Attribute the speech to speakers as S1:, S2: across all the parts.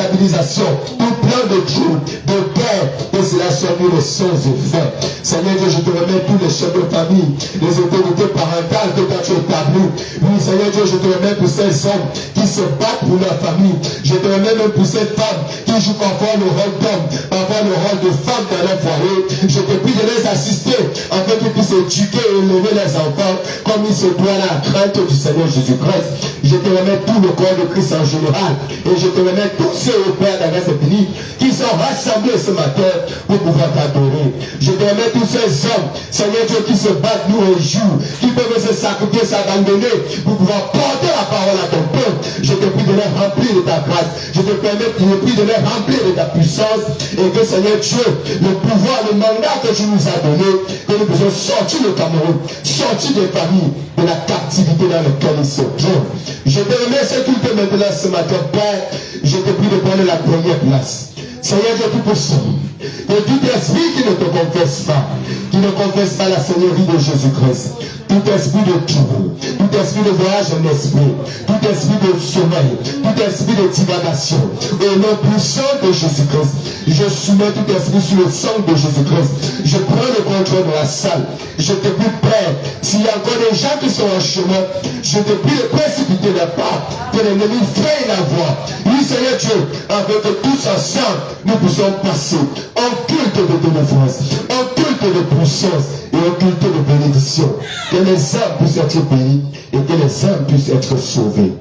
S1: déstabilisation, tout plan de trouble, de guerre, et cela soit mis le sans effet. Seigneur Dieu, je te remets tous les chefs de famille, les autorités parentales que toi tu établis. Oui, Seigneur Dieu, je te remets pour ces hommes qui se battent pour leur famille. Je te remets même pour ces femmes qui jouent parfois le rôle d'homme, parfois le rôle de femme dans leur foyer. Je te prie de les assister afin qu'ils puissent éduquer et élever les enfants comme il se doit à la crainte du Seigneur Jésus-Christ. Je te remets tout le corps de Christ en général et je te remets tous ceux au Père d'Agrès Béni qui sont rassemblés ce matin pour pouvoir t'adorer. Je te remets tous ces hommes, Seigneur Dieu, qui se battent nuit et jour, qui peuvent se sacrifier, s'abandonner pour pouvoir porter la parole à ton peuple. Je te prie de les remplir de ta grâce. Je te prie de les remplir de ta puissance et que, Seigneur Dieu, le pouvoir, le mandat que tu nous as donné, que nous puissions sortir le Cameroun, sortir des familles, de la captivité dans laquelle ils se trouvent. Je te remets ce culte maintenant ce matin, Père. Je te prie de prendre la première place. Seigneur Dieu Tout-Puissant, de tout esprit qui ne te confesse pas, qui ne confesse pas la Seigneurie de Jésus-Christ, tout esprit de trouble, tout esprit de voyage en esprit, tout esprit de sommeil, tout esprit de divagation, au nom puissant de Jésus-Christ, je soumets tout esprit sur le sang de Jésus-Christ. Je prends le contrôle de la salle. Je te prie, Père, s'il y a encore des gens qui sont en chemin, je te prie de précipiter leur pas, que l'ennemi fraye la voie. Oui, Seigneur Dieu, afin que tous ensemble, nous puissions passer en culte de délivrance, en culte de puissance et en culte de bénédiction. Que les âmes puissent être bénies et que les âmes puissent être sauvées.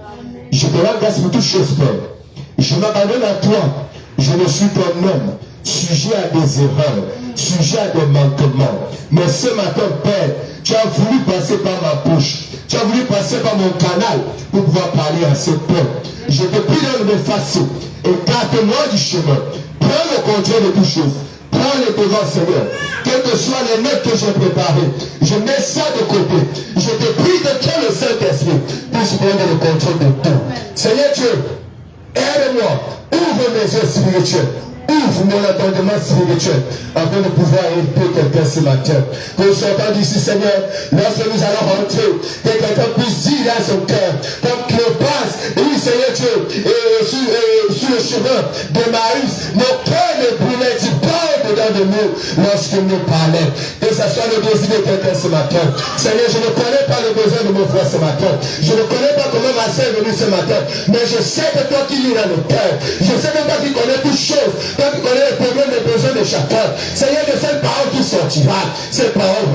S1: Je te rends grâce pour toutes choses, Père. Je m'abandonne à toi. Je ne suis pas un homme, sujet à des erreurs, sujet à des manquements. Mais ce matin, Père, tu as voulu passer par ma bouche. Tu as voulu passer par mon canal pour pouvoir parler à ce peuple. Je te prie de me effacer. Écarte-moi du chemin. Prends le contrôle de toutes choses. Prends les devants, Seigneur. Quelles que soient les notes que j'ai préparées, je mets ça de côté. Je te prie de que le Saint-Esprit puisse prendre le contrôle de tout. Seigneur Dieu, aide-moi. Ouvre mes yeux spirituels. Ouvre mon entendement spirituel afin de pouvoir aider quelqu'un ce matin. Que sortant d'ici, Seigneur, lorsque nous allons rentrer, que quelqu'un puisse dire dans son cœur, comme Cléopas, oui, Seigneur Dieu, sur le chemin de Maïs, nos cœurs ne brûlaient pas au-dedans de nous lorsque nous parlait. Que ce soit le désir de quelqu'un ce matin. Seigneur, je ne connais pas le besoin de mon frère ce matin. Je ne connais pas comment ma soeur est venue ce matin. Mais je sais que toi qui lis dans le cœur, je sais que toi qui connais toutes choses, toi qui connais les problèmes, les besoins de chacun. Seigneur, de cette parole qui sortira, cette parole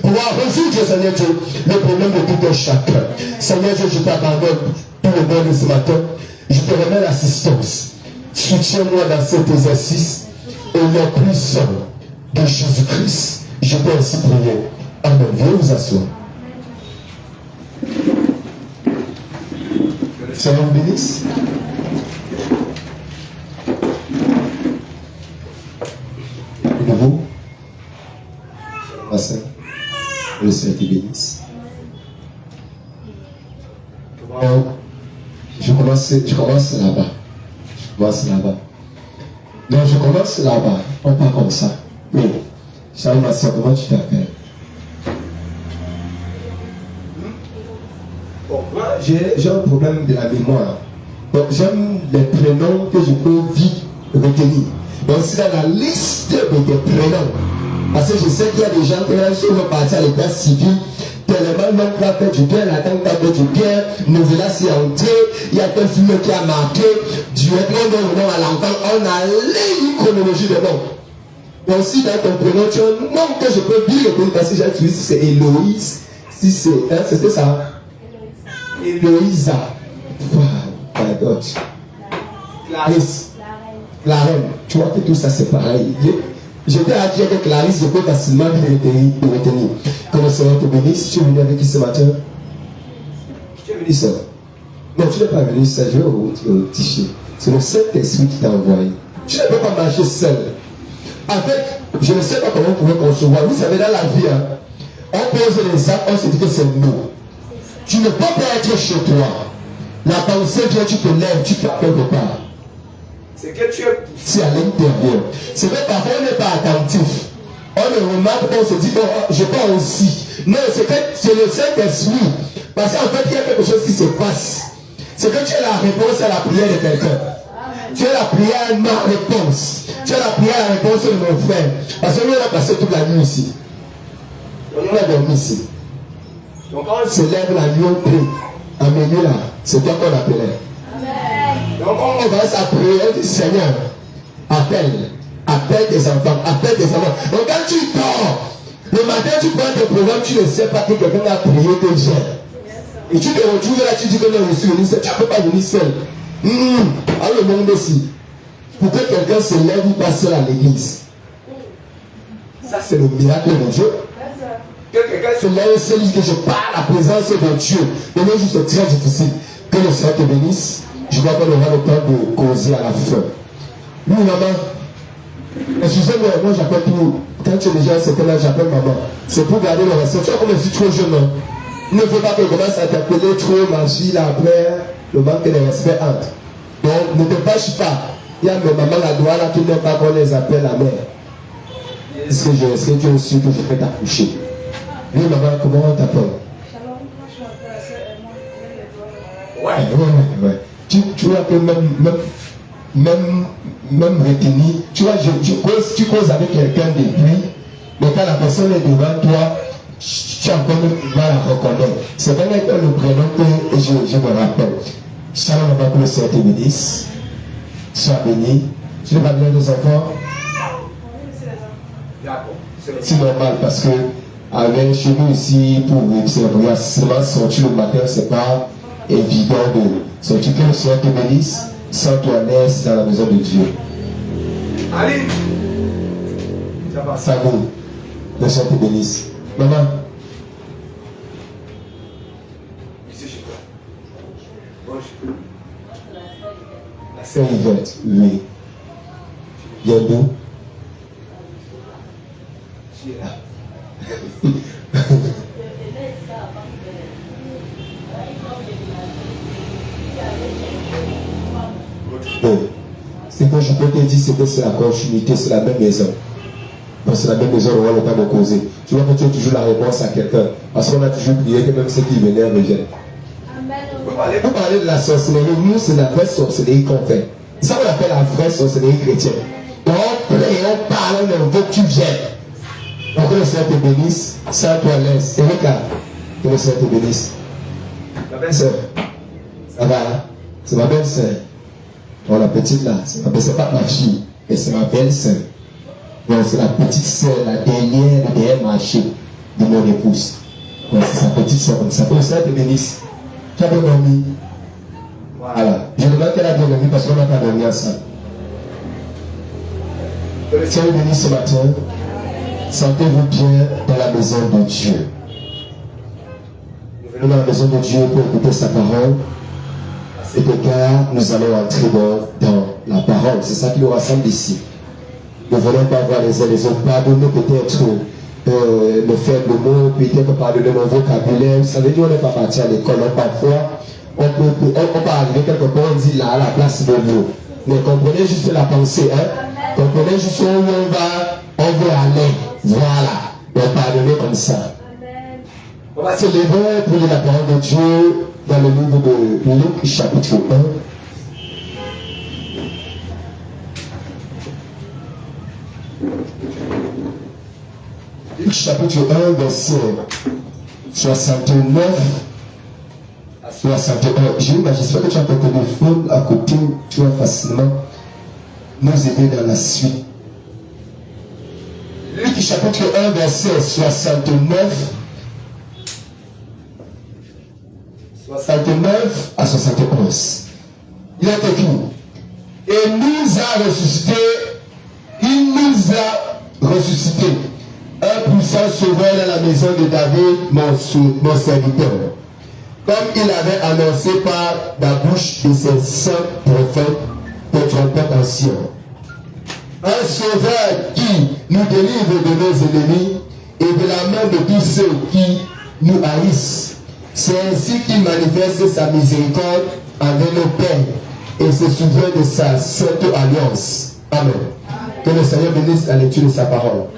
S1: pourra résoudre, Seigneur Dieu, le problème de tout un chacun. Seigneur Dieu, je t'abandonne tout le monde ce matin. Je te remets l'assistance. Soutiens-moi dans cet exercice au nom puissant de Jésus-Christ. Je peux ainsi prier. Amen. Viens vous asseoir. Seigneur vous bénisse. Et de vous, Pasteur, le Seigneur te bénisse. Je commence là-bas. Donc je commence là-bas, pas comme ça. Oui. Charles Massien, comment tu t'appelles? Bon, moi, j'ai un problème de la mémoire. Donc j'aime les prénoms que je peux vite retenir. Donc c'est dans la liste des prénoms. Parce que je sais qu'il y a des gens qui sont partis à l'état civil. Tellement l'homme va faire du bien, la tante va faire du bien, Novella s'est entré, il y a tel film qui a marqué, Dieu est le nom à l'enfant, on a une chronologie de noms. Donc si dans ton prénom tu as un nom que je peux dire, parce que j'ai trouvé si c'est Héloïse, si c'est, c'était ça, Héloïsa, my God, Clarisse, la reine, tu vois que tout ça c'est pareil. Je t'ai dit que Clarisse, je peux facilement retenir. Que le Seigneur te bénisse. Tu es venu avec qui ce matin? Tu es venu seul. Non, tu n'es pas venu seul. Je vais au t-shirt. C'est le Saint-Esprit qui t'a envoyé. Tu ne peux pas marcher seul. En fait, je ne sais pas comment vous pouvez concevoir. Vous savez, dans la vie, hein, on pose les actes, on se dit que c'est nous. Tu ne peux pas être chez toi. La pensée vient, tu te lèves, tu t'appelles quelque part. C'est que tu es poussé à l'intérieur. C'est que parfois on n'est pas attentif. On le remarque, on se dit, bon, je pars aussi. Non, c'est que c'est le Saint-Esprit. Parce qu'en fait, il y a quelque chose qui se passe. C'est que tu as la réponse à la prière de quelqu'un. Tu es la prière non réponse. Tu es la prière à la réponse de mon frère. Parce que nous, on a passé toute la nuit ici. On a dormi ici. Donc quand on se lève la nuit, on prie. À minuit là, c'est toi qu'on appelait. Donc on va s'appeler, on dit Seigneur, appelle tes enfants, appelle tes enfants. Donc quand tu dors, le matin tu prends tes programmes, tu ne sais pas que quelqu'un a prié tes gènes. Et tu te retrouves là, tu dis que non, je suis venu seul. Tu ne peux pas venir seul. Alors le monde aussi. Pour que quelqu'un se lève, il passe seul à l'église. Ça c'est le miracle de Dieu. Que quelqu'un se lève seul, il dit que je parle à la présence de Dieu. De nos jours c'est très difficile. Que le Seigneur te bénisse. Je crois qu'on aura le temps de causer à la fin. Oui, maman. Excusez-moi, moi j'appelle tout. Quand tu es déjà à un certain âge, j'appelle maman. C'est pour garder le respect. Tu vois comme je suis trop jeune, non? Il ne faut pas qu'elle commence à t'appeler trop, ma fille, là, après, le manque de respect entre. Donc, ne te fâche pas. Il y a mes mamans là-dedans là qui n'aiment pas qu'on les appelle la mère. Est-ce que tu es sûr que je vais t'accoucher? Oui, maman, comment on t'appelle? Ouais. Tu vois que même retenu, tu vois, tu causes avec quelqu'un depuis, mais quand la personne est devant toi, tu as encore mal à reconnaître. C'est vraiment le prénom que je me rappelle. Shalom, on va que le Seigneur te bénisse. Sois béni. Tu n'as pas besoin des enfants? C'est normal parce que avec chez nous ici, pour vivre, seulement sortir le matin, c'est pas évident de sortir. Que le Seigneur te bénisse. Sens-toi à l'aise dans la maison de Dieu. Allez! Salut. Le Seigneur te bénisse. Maman. Ici chez toi. Bonjour. La sœur Yvette, oui. Viens d'où? Qui est là? Ce que je peux te dire, c'est que c'est la continuité, c'est la même maison. Donc c'est la même maison, on va le temps de causer. Tu vois que tu as toujours la réponse à quelqu'un. Parce qu'on a toujours prié que même ceux qui venaient reviennent. Vous parlez de la sorcellerie, nous c'est la vraie sorcellerie qu'on fait. C'est ça qu'on appelle la vraie sorcellerie chrétienne. Donc on prie, on parle, on invoque, tu viens. Donc que le Seigneur te bénisse, sans toi laisse. Erika, que le Seigneur te bénisse. Ma belle-sœur, ça va, c'est ma belle-sœur. Bon, la petite là, c'est pas ma fille, mais c'est ma belle-sœur. Donc c'est la petite sœur, la dernière marché de mon épouse. Donc c'est sa petite sœur comme ça. Que le Seigneur te bénisse. Tu as bien dormi? Voilà. Je demande qu'elle a bien dormi parce qu'on n'a pas dormi ensemble. Que le Seigneur bénisse ce matin. Sentez-vous bien dans la maison de Dieu. Nous venons dans la maison de Dieu pour écouter sa parole. À cet égard, nous allons entrer dans la parole. C'est ça qui nous rassemble ici. Nous ne voulons pas voir les uns les autres. Pardonnez peut-être le faible mot, peut-être pardonner mon vocabulaire. Vous savez, nous on n'est pas parti à l'école. Parfois, on peut arriver quelque part, on dit là, à la place de nous. Mais comprenez juste la pensée. Comprenez juste où on veut aller. Voilà. Donc pardonnez comme ça. On va se lever pour lire la parole de Dieu dans le livre de Luc, chapitre 1. Luc chapitre 1, verset 69 à 61. J'espère que tu as ton téléphone à côté, tu vas facilement nous aider dans la suite. Luc chapitre 1, verset 69 à 71. Il est écrit: et il nous a ressuscité un puissant sauveur dans la maison de David, mon serviteur, comme il avait annoncé par la bouche de ses saints prophètes de trompette anciens. Un sauveur qui nous délivre de nos ennemis et de la main de tous ceux qui nous haïssent. C'est ainsi qu'il manifeste sa miséricorde avec nos pères et se souvient de sa sainte alliance. Amen. Que le Seigneur bénisse la lecture de sa parole.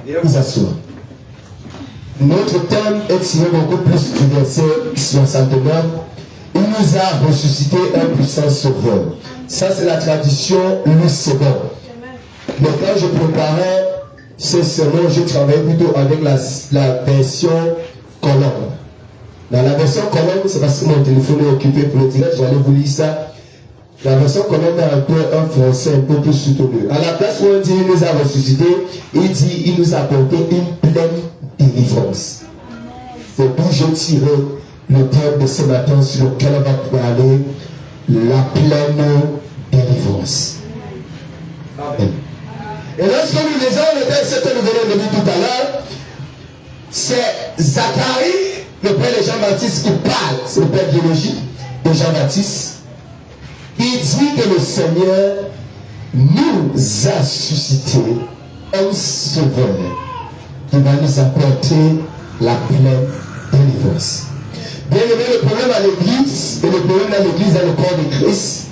S1: Et on s'assoit. Notre thème est tiré beaucoup plus du verset 69. Et il nous a ressuscité un puissant sauveur. Ça, c'est la tradition lucédon. Mais quand je préparais ce sermon, je travaillais plutôt avec la version colombe. Dans la version colombe, c'est parce que mon téléphone est occupé pour le direct, j'allais vous lire ça. La version colombe est un peu un français un peu plus soutenu. À la place où on dit il nous a ressuscité, il dit il nous a apporté une pleine délivrance. C'est d'où je tirais le thème de ce matin sur lequel on va parler, la pleine délivrance. Amen. Et lorsque nous lisons le texte que nous venons de lire tout à l'heure, c'est Zacharie, le père de Jean-Baptiste, qui parle. C'est le père biologique de Jean-Baptiste. Il dit que le Seigneur nous a suscité un sauveur qui va nous apporter la pleine délivrance. Bien aimé, le problème à l'église, et le problème à l'église dans le corps de Christ,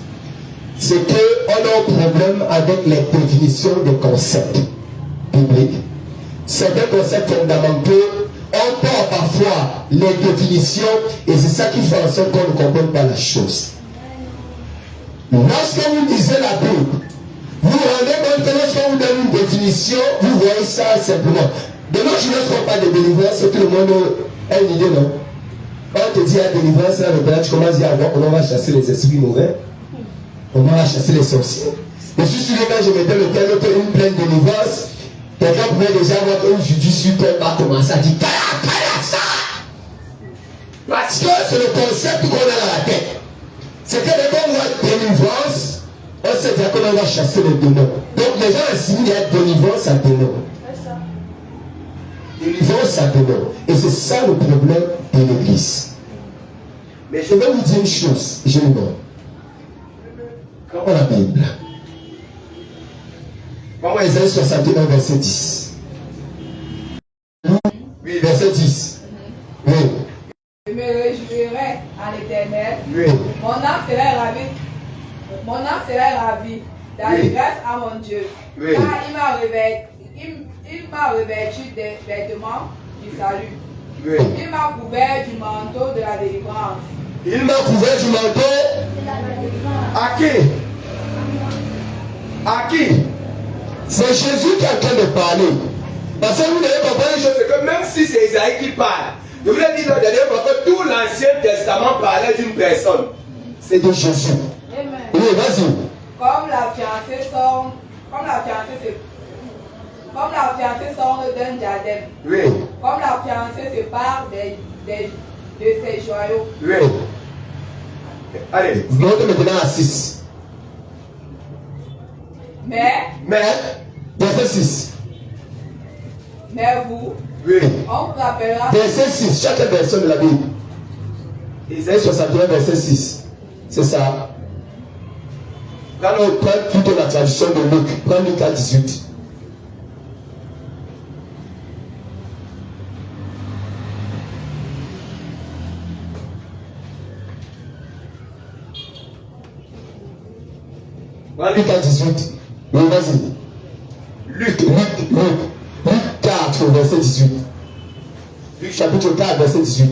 S1: c'est qu'on a un problème avec les définitions des concepts bibliques. Certains concepts fondamentaux, on porte parfois les définitions et c'est ça qui fait en sorte qu'on ne comprenne pas la chose. Lorsque vous lisez la Bible, vous vous rendez compte que lorsqu'on vous donne une définition, vous voyez ça simplement. De nos jours, lorsqu'on parle de délivrance, tout le monde a une idée, non? Quand on te dit la délivrance, là, maintenant tu commences à dire on va chasser les esprits mauvais. On va chasser les sorciers. Je suis sûr que quand je mettais le terme une pleine délivrance, quelqu'un pouvait déjà avoir un judu super va commencer à dire Kaya, ça! Parce que c'est le concept qu'on a dans la tête. C'est que dès qu'on voit délivrance, on sait bien qu'on va chasser les démons. Donc les gens assimilent à délivrance à démon. Délivrance à démon. Et c'est ça le problème de l'église. Mais je vais vous dire une chose, je le vois. Comment la Bible? Comment Isaïe 61, verset 10? Oui, verset 10. Oui.
S2: Je me réjouirai à l'Éternel.
S1: Oui.
S2: Mon âme serait ravie. Mon âme serait ravie d'allégresse à mon Dieu.
S1: Oui.
S2: Car il m'a revêtu des vêtements du salut.
S1: Oui.
S2: Il m'a couvert du manteau de la délivrance.
S1: Il m'a couvert du manteau. À qui? À qui? C'est Jésus qui est en train de parler. Parce que vous devez comprendre une chose, c'est que même si c'est Isaïe qui parle, je vous l'ai dit la dernière fois que tout l'Ancien Testament parlait d'une personne. C'est de Jésus.
S2: Amen.
S1: Oui, vas-y.
S2: Comme la fiancée sort d'un diadème.
S1: Oui.
S2: Comme la fiancée se part de ses joyaux.
S1: Oui. Allez, montez maintenant à 6.
S2: Mais,
S1: verset 6.
S2: mais vous,
S1: Oui.
S2: on vous rappellera.
S1: Verset 6, chaque version de la Bible. Isaïe 61, verset 6. C'est ça. Quand on prend plutôt la tradition de Luc, prends Luc à 18. Luc à 18. Oui, vas-y. Luc 4, verset 18. Luc chapitre 4, verset 18.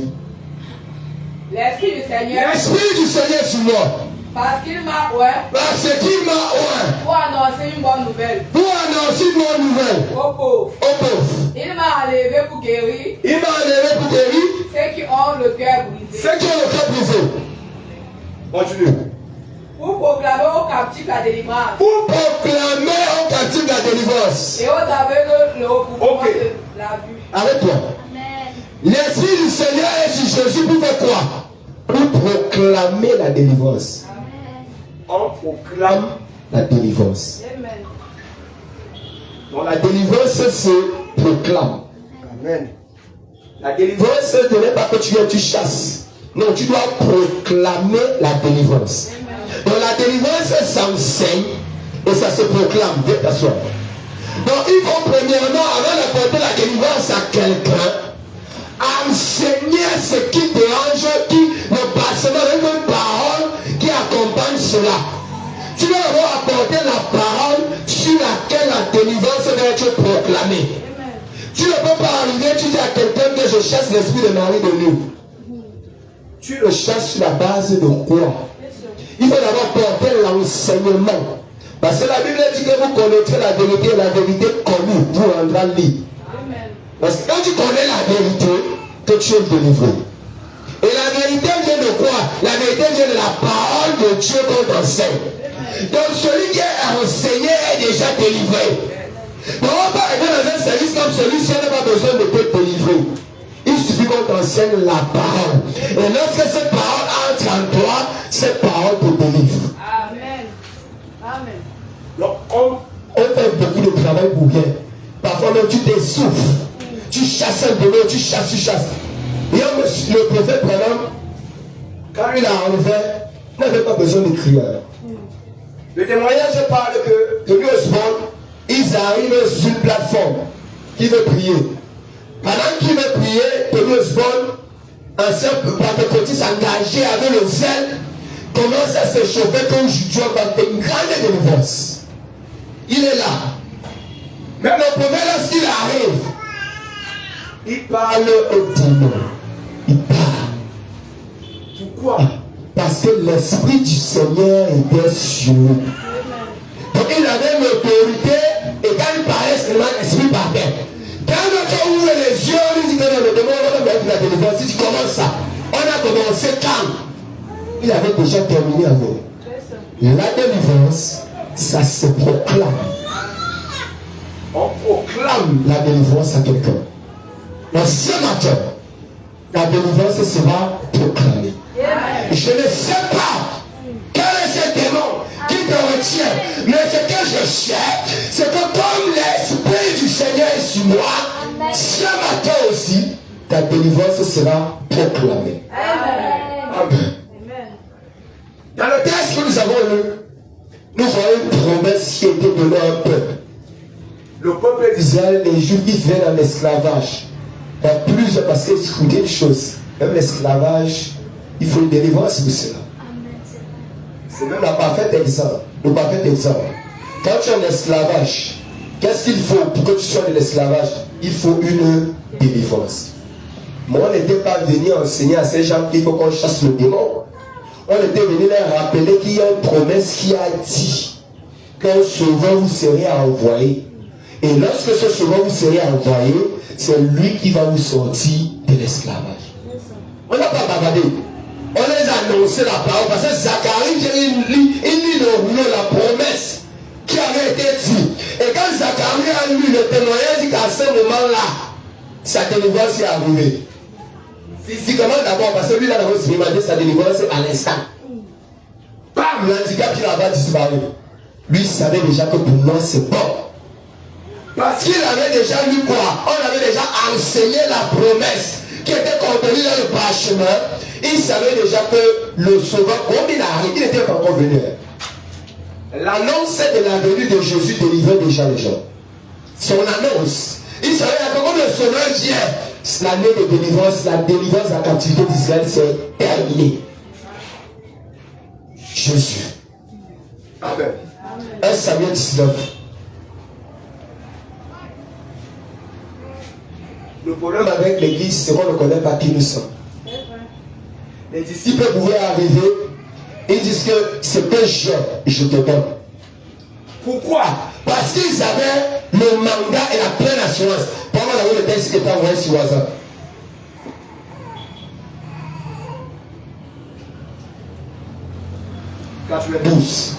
S2: L'Esprit du Seigneur.
S1: L'Esprit du Seigneur sur moi.
S2: Parce qu'il m'a oint.
S1: Parce qu'il m'a oint.
S2: Pour annoncer une bonne nouvelle.
S1: Pour annoncer une bonne nouvelle.
S2: Aux pauvres.
S1: Aux pauvres.
S2: Il m'a enlevé pour guérir.
S1: Il m'a enlevé pour guérir.
S2: Ceux qui ont le cœur brisé.
S1: Ceux qui ont le cœur brisé. Continue.
S2: Pour proclamer aux captifs la délivrance.
S1: Pour proclamer aux captifs la délivrance.
S2: Et aux aveugles le recouvrement
S1: Ok.
S2: de la vue.
S1: Arrête-toi. L'Esprit du Seigneur est sur Jésus pour faire quoi? Pour proclamer la délivrance. On proclame la délivrance.
S2: Amen.
S1: Donc la délivrance se proclame. Amen. La délivrance, ce n'est pas que tu chasses. Non, tu dois proclamer la délivrance.
S2: Amen.
S1: Donc la délivrance s'enseigne et ça se proclame. Viens t'asseoir. Donc il faut premièrement, avant d'apporter la délivrance à quelqu'un, enseigner ce qui dérange, le passement avec une parole qui accompagne cela. Tu dois avoir apporté la parole sur laquelle la délivrance va être proclamée.
S2: Amen.
S1: Tu ne peux pas arriver, tu dis à quelqu'un que je chasse l'esprit de Marie de nous. tu le cherches sur la base de quoi? Il faut d'abord porter l'enseignement. Parce que la Bible dit que vous connaîtrez la vérité et la vérité connue vous rendra libre. Parce que quand tu connais la vérité, que tu es délivré. Et la vérité vient de quoi? La vérité vient de la parole de Dieu qu'on t'enseigne. Donc celui qui est enseigné est déjà délivré. On ne va pas aller dans un service comme celui-ci, on n'a pas besoin de te délivrer. Il suffit qu'on t'enseigne la parole. Et lorsque cette parole entre en toi, cette parole te délivre.
S2: Amen. Amen.
S1: Donc on fait beaucoup de travail pour rien. Parfois même tu t'essouffles. Tu chasses un démon, tu chasses. Et le prophète Branham, quand il a enlevé, il n'avait pas besoin de crier. Le témoignage parle que Tony Osborne, ils arrivent sur une plateforme qui veut prier. Pendant qu'il veut prier, Tony Osborne, ancien pentecôtiste engagé avec le zèle, commence à se chauffer comme Dieu va faire une grande délivrance. Il est là. Mais le prophète, lorsqu'il arrive, il parle au démon. Il parle. Pourquoi? Parce que l'Esprit du Seigneur était sur lui. Donc il avait l'autorité et quand il parlait seulement, l'Esprit partait. Quand on ouvre les yeux, on lui dit que le démon va mettre la délivrance. Si tu commences ça, on a commencé quand? Il avait déjà terminé avant. La délivrance, ça se proclame. On proclame la délivrance à quelqu'un. Donc ce matin, la délivrance sera proclamée. Je ne sais pas quel est ce démon qui te retient, mais ce que je cherche, c'est que comme l'Esprit du Seigneur est sur moi, ce matin aussi, ta délivrance sera proclamée. Amen. Dans le texte que nous avons lu, nous voyons une promesse qui était donnée à un peuple. Le peuple d'Israël, les Juifs qui viennent dans l'esclavage. Il y a plusieurs, parce que écoutez une chose, même l'esclavage, il faut une délivrance pour cela. C'est même le parfait exemple. Quand tu es en esclavage, qu'est-ce qu'il faut pour que tu sois de l'esclavage? Il faut une délivrance. Mais on n'était pas venu enseigner à ces gens qu'il faut qu'on chasse le démon. On était venu leur rappeler qu'il y a une promesse qui a dit qu'un sauveur vous serait envoyé. Et lorsque ce sauveur vous serait envoyé, c'est lui qui va vous sortir de l'esclavage. On n'a pas bavardé. On les a annoncé la parole parce que Zacharie, il lit le rouleau, la promesse qui avait été dite. Et quand Zacharie a lu le témoignage, il dit qu'à ce moment-là, sa délivrance est arrivée. Physiquement d'abord, parce que lui, il a d'abord demandé sa délivrance à l'instant. Bam, l'handicap qui là-bas disparu. Lui, il savait déjà que pour moi, c'est bon. Parce qu'il avait déjà lu quoi? On avait déjà enseigné la promesse qui était contenue dans le parchemin. Il savait déjà que le sauveur, comme il arrive, il n'était pas encore venu. L'annonce de la venue de Jésus délivrait déjà les gens. Son annonce. Il savait que quand le sauveur vient, l'année de délivrance, la délivrance de la captivité d'Israël, c'est terminé. Jésus. Amen. 1 Samuel 19. Le problème avec l'église, c'est qu'on ne connaît pas qui nous sommes. Les disciples pouvaient arriver, ils disent que ce que j'ai, je te donne. Pourquoi? Parce qu'ils avaient le mandat et la pleine assurance. Pendant le texte qui est envoyé sur WhatsApp. « 92.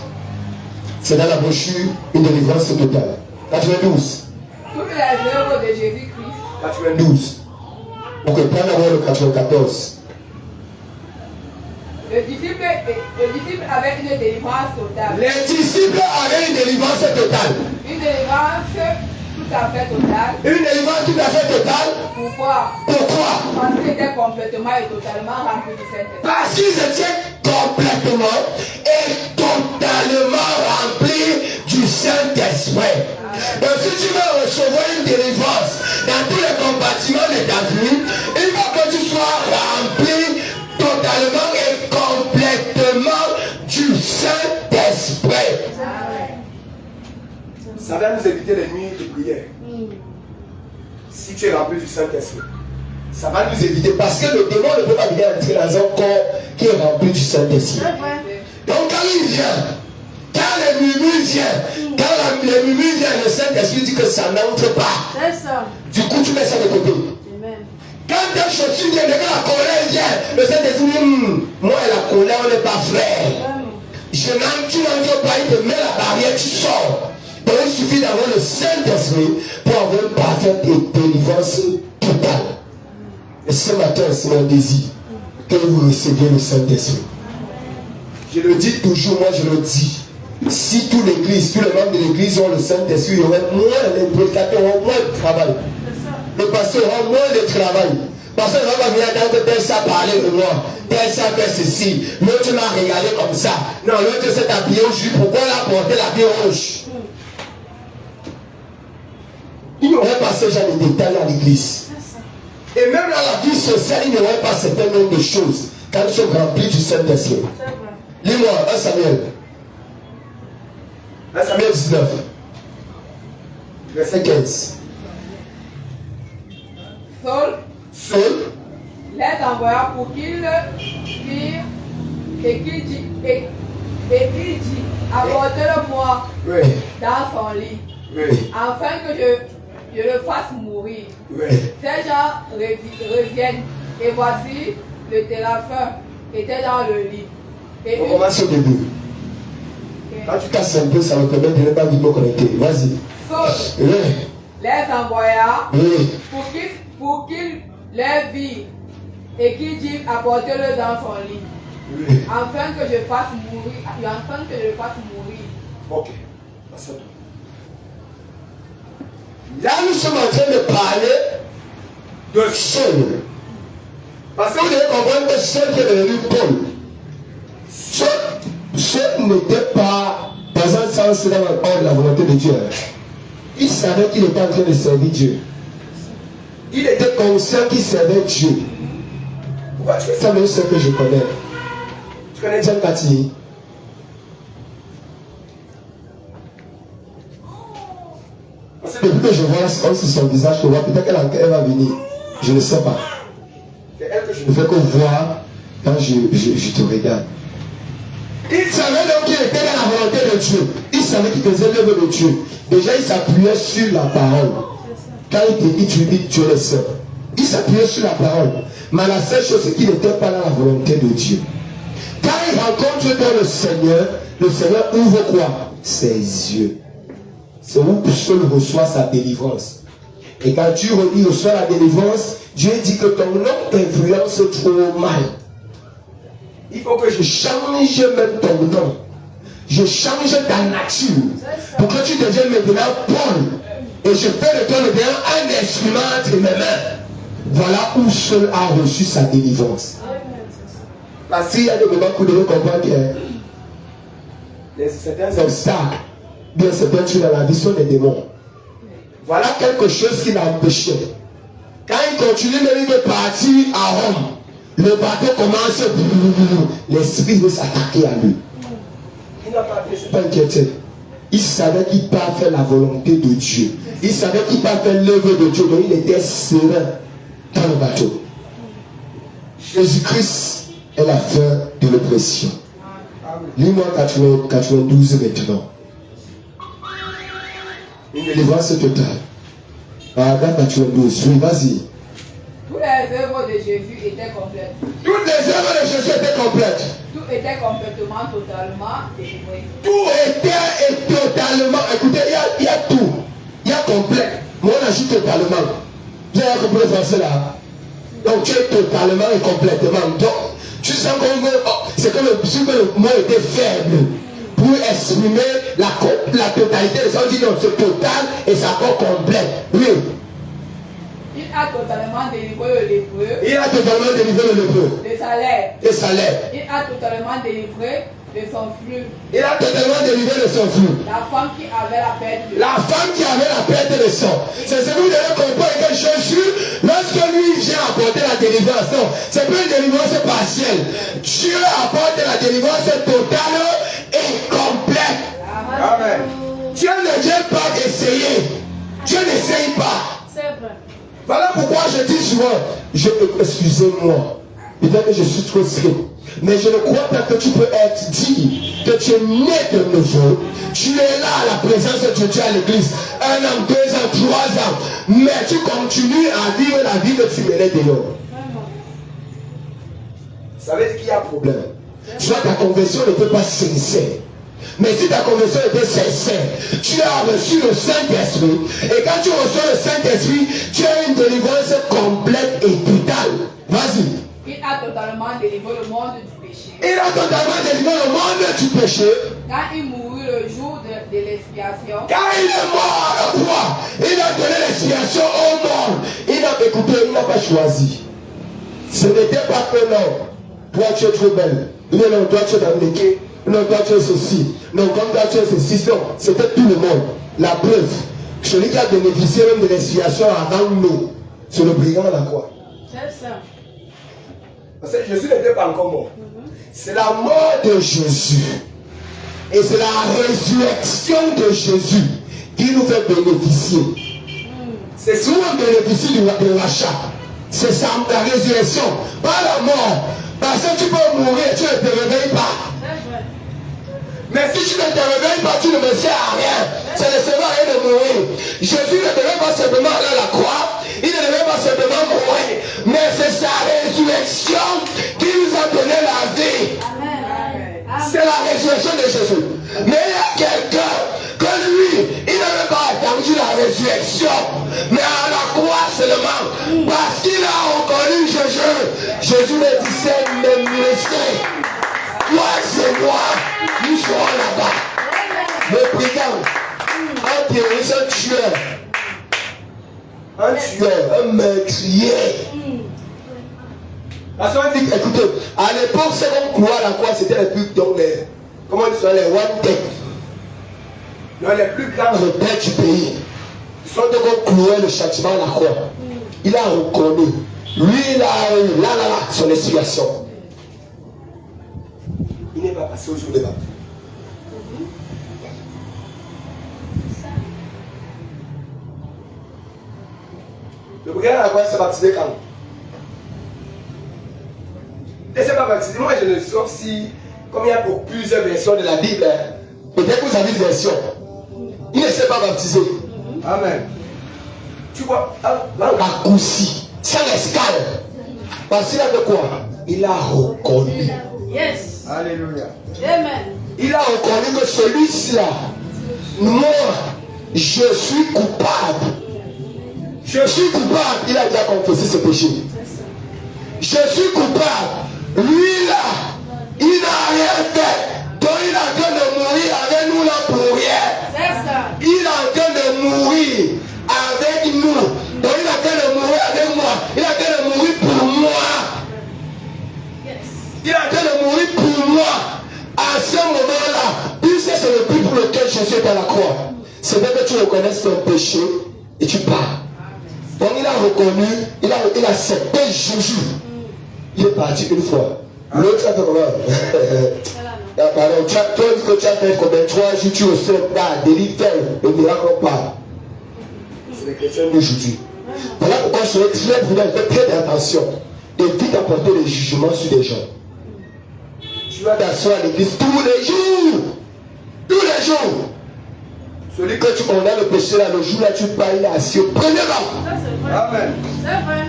S1: C'est dans la brochure une délivrance totale. 92.
S2: Toutes les œuvres de Jésus-Christ.
S1: 92. On peut prendre d'abord le 94.
S2: Le disciple avait une délivrance totale.
S1: Les disciples avaient une délivrance totale.
S2: Une délivrance tout à fait totale.
S1: Une délivrance tout à fait totale.
S2: Pourquoi?
S1: Pourquoi?
S2: Parce qu'ils étaient complètement et totalement remplis du Saint-Esprit.
S1: Parce qu'ils étaient complètement et totalement remplis du Saint-Esprit. Donc si tu veux recevoir une délivrance dans tous les compartiments de ta vie, il faut que tu sois rempli totalement et complètement du Saint-Esprit. Ça va nous éviter les nuits de prière. Si tu es rempli du Saint-Esprit. Ça va nous éviter parce que le démon ne peut pas venir entrer dans un corps qui est rempli du Saint-Esprit. Donc quand il vient, quand les murmures viennent, quand les murmures viennent, le Saint-Esprit dit que ça n'entre pas. Du coup, tu mets ça de côté. Quand tes chaussures viennent, quand la colère vient, le Saint-Esprit dit, moi et la colère, on n'est pas frères. Tu n'entres pas, il te met la barrière, tu sors. Donc il suffit d'avoir le Saint-Esprit pour avoir une parfaite délivrance totale. Et ce matin, c'est mon désir que vous receviez le Saint-Esprit. Je le dis toujours, moi je le dis. Si toute l'église, tous les membres de l'église ont le Saint-Esprit, il y aurait moins, les prédicateurs auront moins de travail. Le pasteur aura moins de travail. Parce que va venir dans que tel ça parler de moi, tel ça fait ceci, l'autre m'a regardé comme ça. Non, l'autre s'est habillé au juif, pourquoi il a porté l'habit rouge? Il n'y aurait pas ce genre de détails à l'église. Et même dans la vie sociale, il n'y aurait pas certain nombre de choses quand ils sont remplis du Saint-Esprit. Lis-moi, 1 Samuel. 1 Samuel 19. Verset 15.
S2: Saul les envoya pour qu'ils firent et qu'il dit apportez-le-moi dans son lit, afin que je le fasse mourir. Ces gens reviennent et voici le téléphone était dans le lit. Et
S1: on commence au début. Quand tu casses un peu, ça me permet de ne pas vite connecter. Vas-y.
S2: Saul les envoya pour qu'il les vire et qu'il dit apportez-le dans son lit, afin que je fasse mourir.
S1: Ok. Là, nous sommes en train de parler de Saul. Parce que vous devez comprendre que Saul qui est devenu Paul. Saul n'était pas dans un sens hors de la volonté de Dieu. Il savait qu'il était en train de servir Dieu. Il était conscient qu'il servait Dieu. Pourquoi tu fais ça, même ce que je connais? Tu connais John Cathy? Parce que depuis que je vois sur son visage, je vois peut-être qu'elle va venir. Je ne sais pas. C'est elle que je ne fais que voir quand je te regarde. Il savait donc qu'il était dans la volonté de Dieu. Il savait qu'il faisait l'œuvre de Dieu. Déjà, il s'appuyait sur la parole. Quand il te dit, tu lui dis, Dieu le sait. Il s'appuyait sur la parole. Mais la seule chose, c'est qu'il n'était pas dans la volonté de Dieu. Quand il rencontre dans le Seigneur ouvre quoi? Ses yeux. C'est où seul reçoit sa délivrance. Et quand tu reçois la délivrance, Dieu dit que ton nom t'influence trop mal. Il faut que je change même ton nom. Je change ta nature. Pour que tu deviennes maintenant Paul. Et je fais de toi un instrument entre mes mains. Voilà où seul a reçu sa délivrance. Parce qu'il y a des moments où vous devez comprendre que certains obstacles, bien certaines choses dans la vie sont des démons. Voilà quelque chose qui l'a empêché. Quand il continue même de partir à Rome, le bateau commence, l'esprit veut s'attaquer à lui. Il n'a pas inquiété. Il savait qu'il pas faire la volonté de Dieu. Il savait qu'il pas faire l'œuvre de Dieu. Donc il était serein dans le bateau. Jésus-Christ est la fin de l'oppression. Lis-moi 92 maintenant. Une délivrance totale. Paragraphe 92. Oui, vas-y.
S2: Toutes les œuvres de Jésus étaient complètes.
S1: Toutes les œuvres de Jésus étaient complètes.
S2: Tout était complètement, totalement délivré.
S1: Tout était totalement. Écoutez, il y a tout. Il y a complet. Mais on ajoute totalement. Vous avez compris le français là? Donc tu es totalement et complètement. Donc tu sens que c'est comme si le mot était faible. Pour exprimer la totalité de ça, on dit non, c'est total et ça encore complet. Oui.
S2: Il a totalement délivré le lépreux.
S1: Il a totalement délivré le lépreux.
S2: Le salaire.
S1: Le salaire.
S2: Il a totalement délivré de son flux.
S1: Il a totalement délivré de son flux.
S2: La femme qui avait la perte de sang.
S1: La femme qui avait la perte de sang. C'est ce que vous devez comprendre que Jésus, lorsque lui vient apporter la délivrance, non, c'est pas une délivrance partielle. Dieu apporte la délivrance totale et complète.
S2: Amen.
S1: Dieu ne vient pas essayer. Dieu n'essaye pas.
S2: C'est vrai.
S1: Voilà pourquoi je dis souvent, excusez-moi. Peut-être que je suis trop strict. Mais je ne crois pas que tu peux être dit que tu es né de nouveau. Tu es là à la présence de Dieu à l'église. 1 an, 2 ans, 3 ans. Mais tu continues à vivre la vie que tu menais dehors. Ça veut dire qu'il y a un problème. Soit ta conversion ne peut pas sincère. Mais si ta conversion était sincère, tu as reçu le Saint-Esprit. Et quand tu reçois le Saint-Esprit, tu as une délivrance complète et totale. Vas-y.
S2: Il a totalement délivré le monde du péché.
S1: Il a totalement délivré le monde du péché.
S2: Quand il mourut le jour de l'expiation.
S1: Quand il est mort à la croix, il a donné l'expiation au monde. Il a écouté, il n'a pas choisi. Ce n'était pas que non. Toi tu es trop belle. Non, toi tu es américain. Non, toi tu es ceci. Non, comme toi tu es ceci. Non, c'était tout le monde. La preuve. Celui qui a bénéficié même de l'expiation avant nous, c'est le brigand à la croix.
S2: C'est ça.
S1: Parce que Jésus n'était pas encore mort. C'est la mort de Jésus. Et c'est la résurrection de Jésus qui nous fait bénéficier. C'est si on bénéficie du rachat. C'est ça, la résurrection. Pas la mort. Parce que tu peux mourir, tu ne te réveilles pas. Mais si tu ne te réveilles pas, tu ne me sers à rien. Ça ne sert à rien de mourir. Jésus ne devait pas simplement aller à la croix. Il ne devait pas simplement mourir. Mais c'est sa résurrection qui nous a donné la vie. C'est la résurrection de Jésus. Mais il y a quelqu'un que lui, il n'avait pas attendu la résurrection. Mais à la croix seulement. Parce qu'il a reconnu Jésus. Jésus me disait, mes muscles. Toi c'est moi, nous serons là-bas. Le brigand, un terroriste, un tueur, un meurtrier. Parce qu'on dit, écoutez, à l'époque, c'est qu'on clouait à la croix, c'était les plus donc les, comment on dit ça, les one tech. Les plus grands rebelles du pays. Ils sont donc qu'on clouait le châtiment à la croix. Il a reconnu. Lui, il a eu là, son expiation. Il n'est pas passé au jour de baptême. Le brigand à la croix s'est baptisé quand? Il ne s'est pas baptisé. Moi, je ne sais pas si, comme il y a pour plusieurs versions de la Bible, peut-être que vous avez une version. Il ne s'est pas baptisé. Amen. Tu vois, raccourci, sans escale. Parce qu'il a fait quoi? Il a reconnu.
S2: Yes.
S1: Alléluia.
S2: Amen.
S1: Il a reconnu que celui-là, moi, je suis coupable. Je suis coupable. Il a déjà confessé ce péché. Je suis coupable. Lui là, il n'a rien fait. Donc il est en train de mourir avec nous là pour rien.
S2: C'est ça.
S1: Il est en train de mourir avec nous. Donc il est en train de mourir avec moi. Il est en train de mourir pour moi. Il est en train de mourir pour moi. À ce moment-là, puisque c'est le but pour lequel Jésus est à la croix. C'est bien que tu reconnaisses ton péché et tu pars. Donc il a reconnu, il a accepté Jésus. Il est parti une fois. L'autre a fait comment? Pardon, toi que tu as fait combien? 3 jours, tu reçois pas, délivre, le miracle pas. C'est les chrétiens d'aujourd'hui. Voilà pourquoi je serai très prudent, fais très attention. Évite d'apporter des jugements sur des gens. Tu vas t'asseoir à l'église tous les jours. Tous les jours. Celui que tu condamnes le péché là, le jour là, tu parles, il est assis. Prenez-le. Amen.
S2: C'est vrai.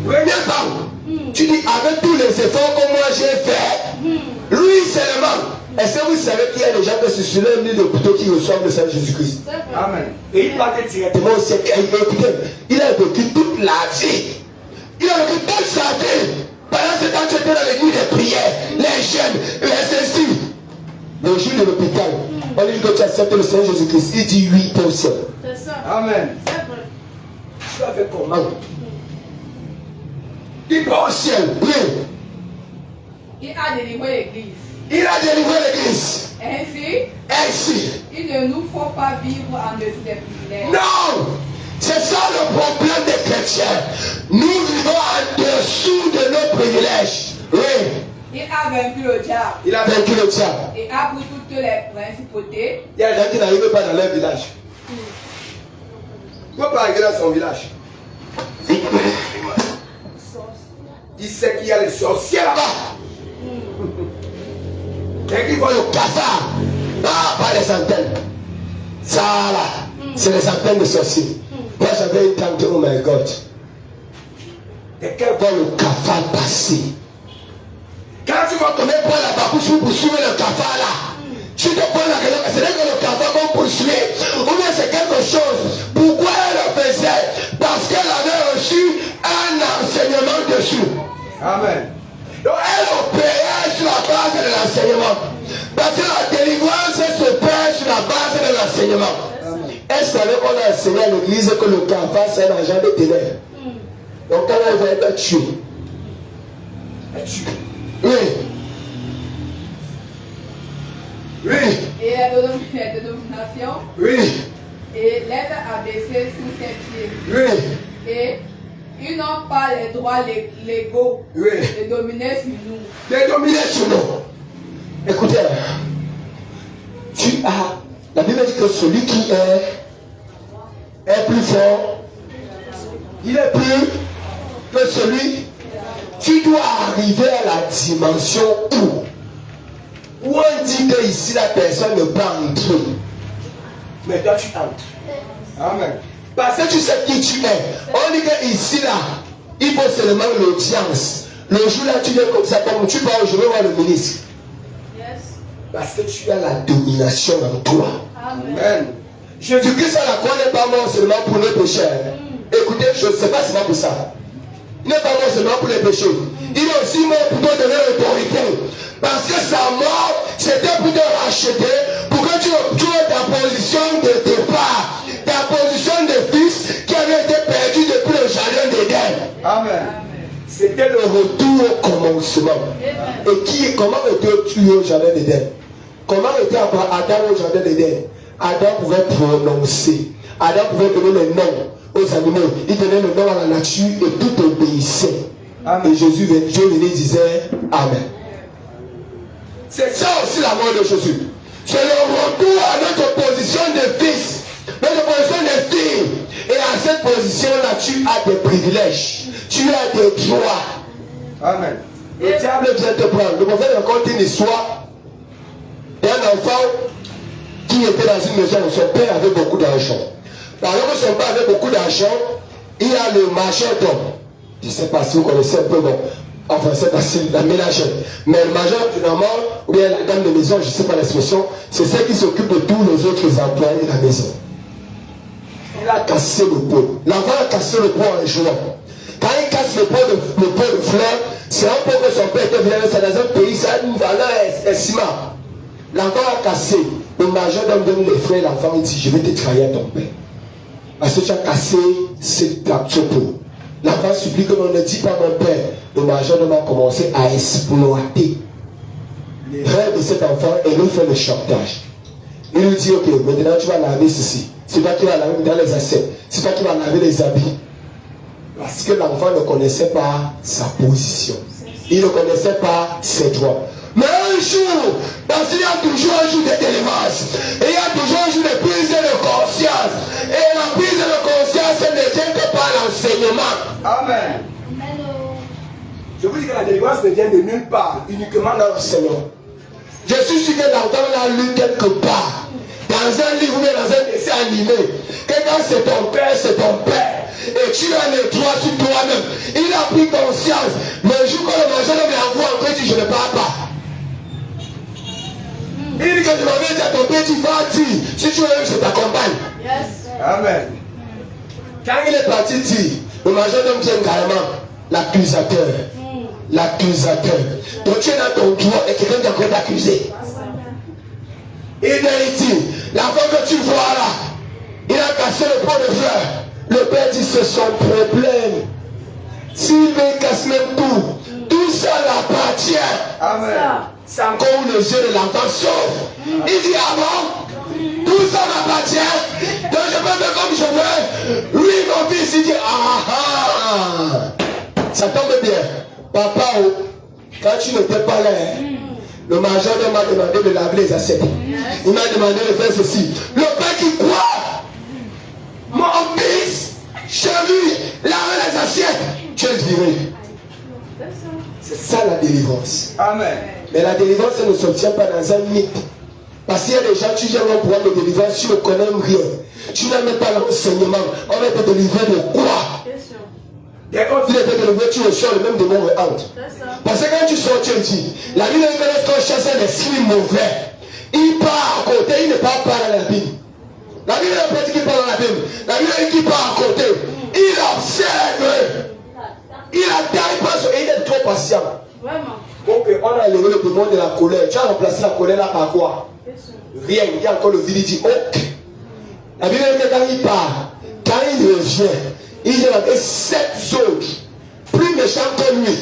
S1: Prenez-le. Tu dis, avec tous les efforts que moi j'ai fait, lui seulement. Est-ce que vous savez qu'il y a des gens que c'est sur leur lit de couteau qui reçoivent le Seigneur Jésus-Christ? Amen. Et il partait directement au ciel. Écoutez, il a vécu toute la vie. Il a vécu toute sa vie. Pendant ce temps, tu étais dans les nuits de prière, les jeûnes, les ceci. Le jour de l'hôpital, on dit que tu acceptes le Seigneur Jésus-Christ. Il dit oui pour le ciel.
S2: C'est ça.
S1: Amen.
S2: C'est vrai.
S1: Tu as fait comment? Il va au ciel, oui.
S2: Il a délivré l'église.
S1: Il a délivré l'église.
S2: Ainsi, il ne nous faut pas vivre en dessous des privilèges.
S1: Non! C'est ça le problème des chrétiens. Nous vivons en dessous de nos privilèges. Oui.
S2: Il a vaincu le diable.
S1: Il a vaincu le diable.
S2: Et a pris toutes les principautés.
S1: Il y a des gens qui n'arrivent pas dans leur village. Il ne peut pas arriver dans son village. Il Il sait qu'il y a les sorciers là-bas. Et qu'ils voient le cafard. Ah, pas les antennes. Ça là, c'est les antennes de sorciers. Moi j'avais une tante, oh my God. Et qu'elle voit le cafard passer. Quand tu vas tomber prendre la babouche pour poursuivre le cafard là, tu te poses la question, c'est que le cafard qu'on poursuit, ou bien c'est quelque chose. Pourquoi elle le faisait? Parce qu'elle avait reçu un enseignement dessus. Amen. Donc elle opérait sur la base de l'enseignement. Parce que la délivrance s'opère sur la base de l'enseignement. Elle savait qu'on a enseigné à l'église que le cafard c'est un agent de ténèbres. Donc quand elle va être tuée. Elle tue. Oui. Oui.
S2: Et les dénominations.
S1: Oui.
S2: Et l'aide abaissée sous ses pieds.
S1: Oui.
S2: Et ils n'ont pas les droits légaux de dominer sur nous.
S1: De dominer sur nous. Écoutez, tu as. La Bible dit que celui qui est plus fort, il est plus que celui. Tu dois arriver à la dimension où on dit que ici la personne ne peut entrer. Mais toi tu entres. Amen. Parce que tu sais qui tu es. On dit que ici là, il faut seulement l'audience. Le jour là tu viens comme ça, comme tu parles, je vais voir le ministre. Parce que tu as la domination en toi. Amen. Jésus-Christ à la croix n'est pas mort seulement pour les pécheurs. Écoutez, je ne sais pas si c'est pas pour ça. Il n'est pas mort seulement pour les péchés. Il est aussi mort pour te donner l'autorité. Parce que sa mort, c'était pour te racheter, pour que tu aies ta position de départ, ta position de fils qui avait été perdu depuis le jardin d'Éden. Amen. C'était le retour au commencement. Et comment était-tu au jardin d'Éden? Comment était Adam au jardin d'Éden? Adam pouvait prononcer. Adam pouvait donner les noms aux animaux. Il donnait le nom à la nature et tout obéissait. Amen. Et Dieu venait disait Amen. C'est ça aussi la mort de Jésus. C'est le retour à notre position de fils, notre position de fille. Et à cette position-là, tu as des privilèges. Tu as des droits. Amen. Le diable vient te prendre. Je me fais raconter une histoire d'un enfant qui était dans une maison où son père avait beaucoup d'argent. Par exemple, son père avait beaucoup d'argent, il y a le majordome d'homme. Je ne sais pas si vous connaissez un peu, bon, en français, c'est la ménagère. Mais le majordome, finalement, ou bien la dame de maison, je ne sais pas l'expression, c'est celle qui s'occupe de tous les autres employés de la maison. Il a cassé le pot. L'enfant a cassé le pot en jouant. Quand il casse le pot de fleurs, c'est un pot que son père était venu, c'est dans un pays, ça a une valeur estimable. L'enfant a cassé. Le majordome donne les frères, l'enfant il dit, je vais te trahir ton père. Parce que tu as cassé ce pot. L'enfant supplie que l'on ne dit pas mon père. Le majordome a commencé à exploiter les rêves de cet enfant et lui fait le chantage. Il lui dit, ok, maintenant tu vas laver ceci. C'est toi qui vas laver dans les assiettes. C'est toi qui vas laver les habits. Parce que l'enfant ne connaissait pas sa position. Il ne connaissait pas ses droits. Mais un jour, parce qu'il y a toujours un jour de délivrance, et il y a toujours un jour de prise de conscience. Et la prise de conscience ne vient que par l'enseignement. Amen. Je vous dis que la délivrance ne vient de nulle part, uniquement dans l'enseignement. Je suis sûr que l'enfant l'a lu quelque part, dans un livre ou dans un dessin animé, que quand c'est ton père, c'est ton père. Et tu as les droits sur toi-même. Il a pris conscience. Mais le jour que le majordome l'envoie encore, il dit je ne parle pas. Il dit que je m'avais dit à ton père, tu vas dire, si tu veux, je t'accompagne. Yes. Amen. Quand il est parti dire, le majordome vient carrément l'accusateur. L'accusateur. Donc tu es dans ton droit et quelqu'un qui encore t'accuser. Il dit, l'enfant que tu vois là, il a cassé le pot de fleurs. Le père dit, c'est son problème. S'il veut casser même tout ça l'appartient. Amen. C'est encore où les yeux de l'enfant s'ouvrent. Il dit, ah bon, tout ça m'appartient. Donc je peux faire comme je veux. Lui, mon fils, il dit, ça tombe bien. Papa, quand tu n'étais pas là, le majordome m'a demandé de laver les assiettes. Il m'a demandé de faire ceci. Le père qui croit, mon fils, chez lui, laver les assiettes. respirer. C'est ça la délivrance.
S3: Amen.
S1: Mais la délivrance, elle ne s'obtient pas dans un mythe. Parce qu'il y a des gens, tu viens au programme de délivrance, tu ne connais rien. Tu n'as même pas l'enseignement. On va te délivrer de quoi? Et quand tu es délivré, tu reçois le même démon et entre. Parce que quand tu sors, tu dis, la Bible dit que lorsqu'on chasse un esprit mauvais, il part à côté, il ne part pas dans la Bible. La Bible n'a pas dit qu'il part dans la Bible. La Bible dit qu'il part à côté. Il observe. Il attend, il passe et il est trop patient.
S2: Vraiment.
S1: Donc on a élevé le démon de la colère. Tu as remplacé la colère là par quoi? Rien. Il y a encore le vide, il dit ok. La Bible dit que quand il part, quand il revient, il y avait 7 autres, plus méchants que lui.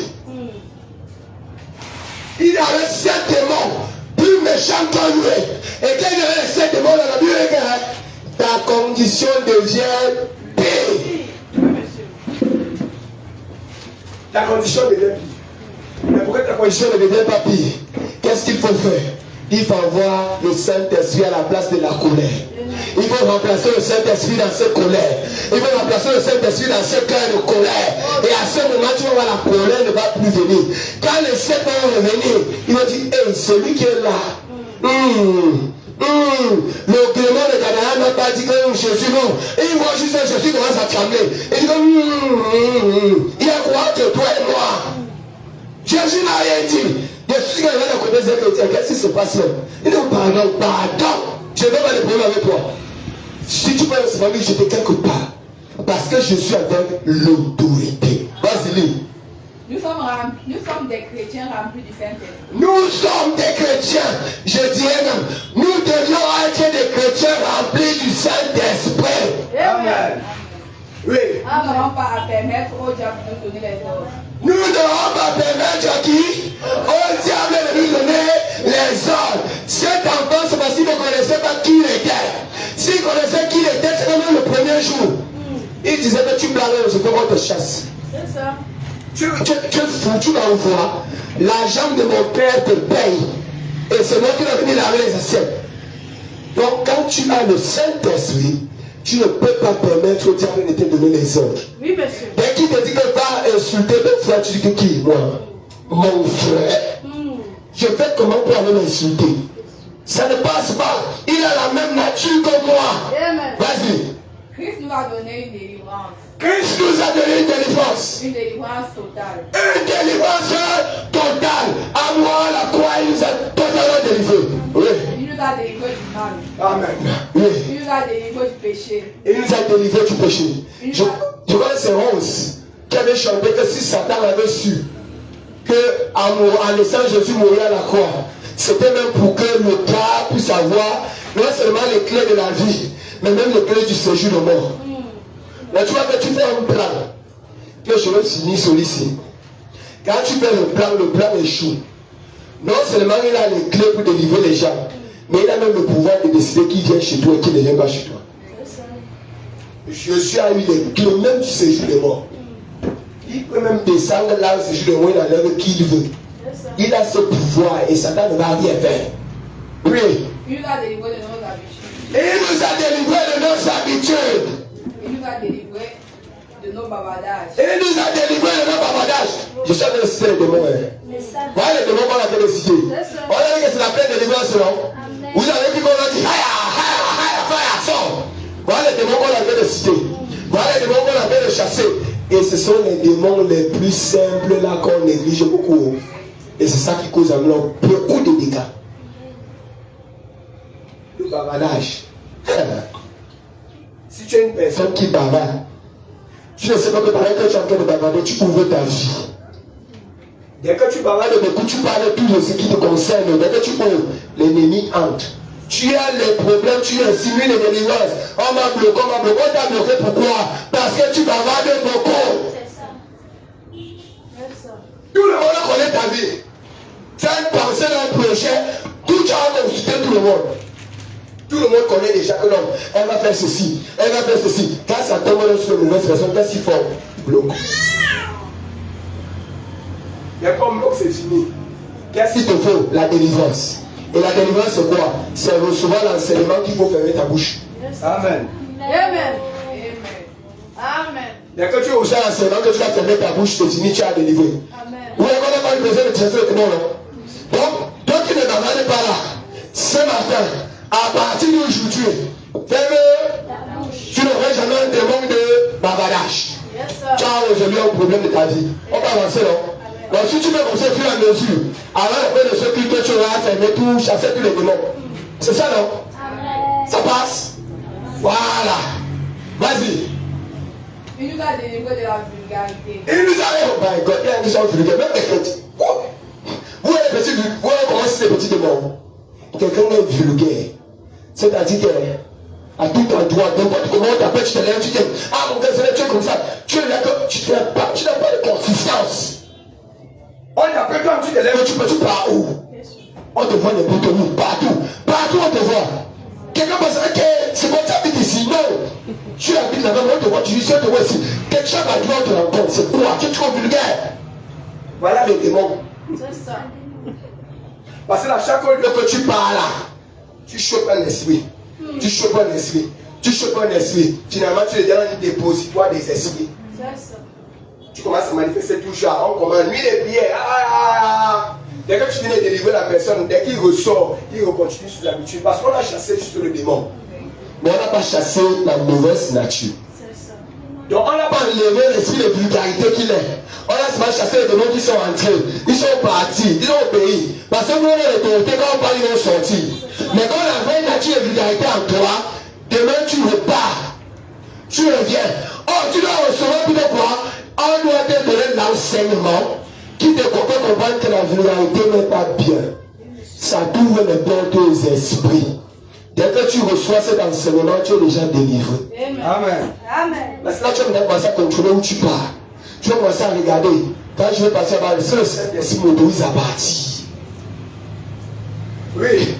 S1: Il y avait 7 démons, plus méchants que lui. Et quand il y avait les 7 démons, la Bible dit que ta condition devient pire. Ta condition devient pire. Mais pourquoi ta condition ne devient pas pire? Qu'est-ce qu'il faut faire? Il faut avoir le Saint-Esprit à la place de la colère. Il faut remplacer le Saint-Esprit dans cette colère. Il faut remplacer le Saint-Esprit dans ce cœur de colère. Et à ce moment, tu vas voir la colère ne va plus venir. Quand les 7 vont revenir, il va dire, hey, celui qui est là, le clément de Canaan n'a pas dit que Jésus, non. Et il voit juste un Jésus qui commence à trembler. Et il dit, il a quoi que toi et moi? Jésus n'a rien dit. Je suis quand même à côté de chrétien. Qu'est-ce qui se passe là? Il dit, pardon, je ne vais pas le problème avec toi. Si tu peux me demander, je t'ai quelque part. Parce que je suis avec l'autorité. Vas-y, lis.
S2: Nous sommes des chrétiens remplis du Saint-Esprit.
S1: Nous sommes des chrétiens. Je dirais même, nous devions être des chrétiens remplis du Saint-Esprit.
S2: Amen.
S1: Oui.
S2: Nous n'avons pas à permettre au diable de nous donner les ordres.
S1: Nous n'avons pas permettre à qui? Au diable de nous donner les ordres. Cet enfant, c'est parce qu'il ne connaissait pas qui il était. S'il connaissait qui il était, c'est même le premier jour. Il disait que tu blagues, je peux qu'on te chasse.
S2: C'est ça.
S1: Tu es fou, tu vas voir. L'argent de mon père te paye. Et c'est moi qui vais venir laver les assiettes. Donc quand tu as le Saint-Esprit, tu ne peux pas permettre au diable de te donner les ordres.
S2: Oui, monsieur.
S1: Dès qu'il te dit que va insulter ton frère, tu dis que qui? Moi. Mon frère. Je fais comment pour aller m'insulter? Ça ne passe pas. Il a la même nature que moi.
S2: Amen.
S1: Vas-y.
S2: Christ nous a donné une délivrance.
S1: Christ nous a donné une délivrance.
S2: Une délivrance totale.
S1: Une délivrance totale. À moi, la croix, il nous a totalement délivré. Oui.
S2: Il nous a délivré du mal.
S1: Amen. Oui.
S2: Il nous a délivré du péché.
S1: Il nous a délivré du péché. Je connais ces 11 qui avaient chanté que si Satan avait su que en laissant Jésus mourir à la croix, c'était même pour que le cas puisse avoir non seulement les clés de la vie, mais même les clés du séjour de mort. Là, tu vois que tu fais un plan. Que je vais finir celui-ci. Quand tu fais le plan échoue. Non seulement il a les clés pour délivrer les gens, mais il a même le pouvoir de décider qui vient chez toi et qui ne vient pas chez toi. Jésus a eu les clés même du séjour de mort. Il peut même descendre là au séjour de mort, il enlève qui il veut. Il a ce pouvoir et Satan ne va rien faire. Oui.
S2: Il nous a délivré de nos habitudes.
S1: Il nous a délivré de nos habitudes.
S2: Il nous a délivré de nos bavardages.
S1: Il nous a délivré de nos bavardages. Je suis en train de citer les démons. Voilà les démons qu'on a fait de citer. On a dit que c'est la pleine délivrance, non? Vous avez dit qu'on a dit fire, sort. Voilà les démons qu'on a fait de citer. Voilà les démons qu'on a fait de chasser. Et ce sont les démons les plus simples là qu'on néglige beaucoup. Et c'est ça qui cause en nous beaucoup de dégâts. Le bavardage. Si tu es une personne qui bavarde, tu ne sais pas que pendant que tu es en train de bavarder, tu ouvres ta vie. Dès que tu bavardes beaucoup, tu parles tout de ce qui te concerne. Dès que tu ouvres, l'ennemi entre. Tu as les problèmes, tu insinues les délivrances. On m'a bloqué, on t'a bloqué. Pourquoi? Parce que tu bavardes beaucoup. Tout le monde connaît ta vie. Tu as une pensée d'un projet, tout tu as consulté tout le monde. Tout le monde connaît déjà que non, elle va faire ceci, elle va faire ceci. Quand ça tombe sur une mauvaise personne, qu'est-ce qu'il faut? Bloc. Mais comme bloc, c'est fini. Qu'est-ce qu'il te faut? La délivrance. Et la délivrance, c'est quoi? C'est recevoir l'enseignement qu'il faut fermer ta bouche.
S3: Amen.
S2: Amen. Amen. Amen.
S1: Dès que tu es au sein enseignant, que tu vas fermer ta bouche, c'est fini, tu as délivré. Vous n'avez pas besoin de chasser le démon, non? Donc il ne m'avait pas là. Ce matin, à partir d'aujourd'hui, ferme, tu n'auras jamais un démon de bavardage. Tu as résolu un problème de ta vie. On va avancer, non? Donc si tu fais comme ça, au fur et à mesure, avant la fin de ce culte, tu auras fermé tout, chasser tous les démons. C'est ça, non? Ça passe? Voilà. Vas-y.
S2: Il nous a délivré de la vulgarité.
S1: Il nous a dit, oh my God, il y a qui sont vulgaires, même les chrétiens. Vous voyez les petits, vous voyez comment c'est les petits démons? Quelqu'un est vulgaire. C'est-à-dire qu'à tout endroit, n'importe comment on t'appelle, tu te lèves, tu te dis, ah mon gars, tu es comme ça. Tu n'as pas de consistance. On t'appelle toi, tu te lèves, tu pars où? On te voit les boutons, partout. Partout on te voit. Quelqu'un penserait que c'est bon, tu habites ici. Non. Tu habites là-bas, on te voit, tu dis, on te voit ici. Quelque chose à toi, on te rencontre. C'est quoi? Tu es trop vulgaire. Voilà le démon.
S2: C'est ça.
S1: Parce que à chaque fois que tu parles là, tu chopes un esprit. Tu chopes un esprit. Tu chopes un esprit. Finalement, tu es dans un dépositoire des esprits.
S2: C'est ça.
S1: Tu commences à manifester tout genre. On commande nuit et prière. Dès que tu viens de délivrer la personne, dès qu'il ressort, il recontinue sur l'habitude. Parce qu'on a chassé juste le démon. Mais on n'a pas chassé la mauvaise nature. Donc on n'a pas enlevé l'esprit de vulgarité qu'il est. On a seulement chassé les démons qui sont entrés. Ils sont partis, ils ont obéi. Parce que nous on est autorité, quand on parle, ils vont sortir. Mais quand la vraie nature de vulgarité en toi, demain tu repars. Tu reviens. Oh, tu dois recevoir plus de quoi? On doit te donner l'enseignement qui te fait comprendre que la vulgarité n'est pas bien. Ça t'ouvre les portes aux esprits. Dès que tu reçois cet enseignement, tu es déjà délivré.
S2: Amen. Amen.
S1: Parce que là, tu vas commencer à contrôler où tu pars. Tu vas commencer à regarder. Quand je vais partir à c'est le Saint-Esprit m'autorise à partir. Oui.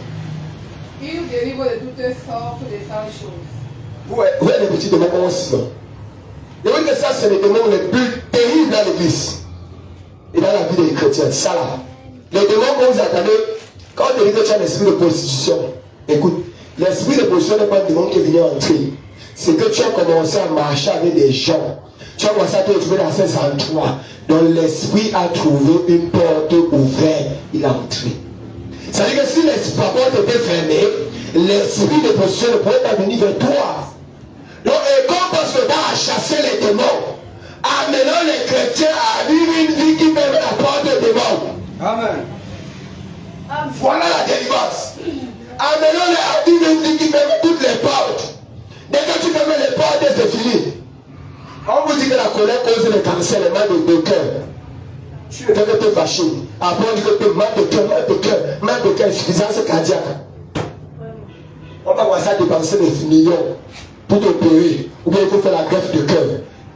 S2: Il nous délivre de toutes sortes de sales choses.
S1: Vous voyez les petits démons comment c'est. Et oui que ça, c'est les démons les plus terribles dans l'église. Et dans la vie des chrétiens. Ça là. Les démons que vous attendez, quand on dit que tu as l'esprit de prostitution, écoute. L'esprit de position n'est pas le démon qui est venu entrer. C'est que tu as commencé à marcher avec des gens. Tu as commencé à te retrouver dans ces endroits dont l'esprit a trouvé une porte ouverte. Il a entré. Ça veut dire que si la porte était fermée, l'esprit de position ne pouvait pas venir vers toi. Donc, et comme pasteur a chassé les démons, amenant les chrétiens à vivre une vie qui permet la porte des démons. Amen. Voilà la délivrance. Amenons-les à vivre une vie qui ferme toutes les portes. Dès que tu fermes les portes, c'est fini. On vous dit que la colère cause le cancer, le mal de cœur. Tu ne fais que te fâcher. Après on dit que tu mal de cœur, insuffisance cardiaque. On va commencer à dépenser des millions pour t'opérer. Ou bien il faut faire la greffe de cœur.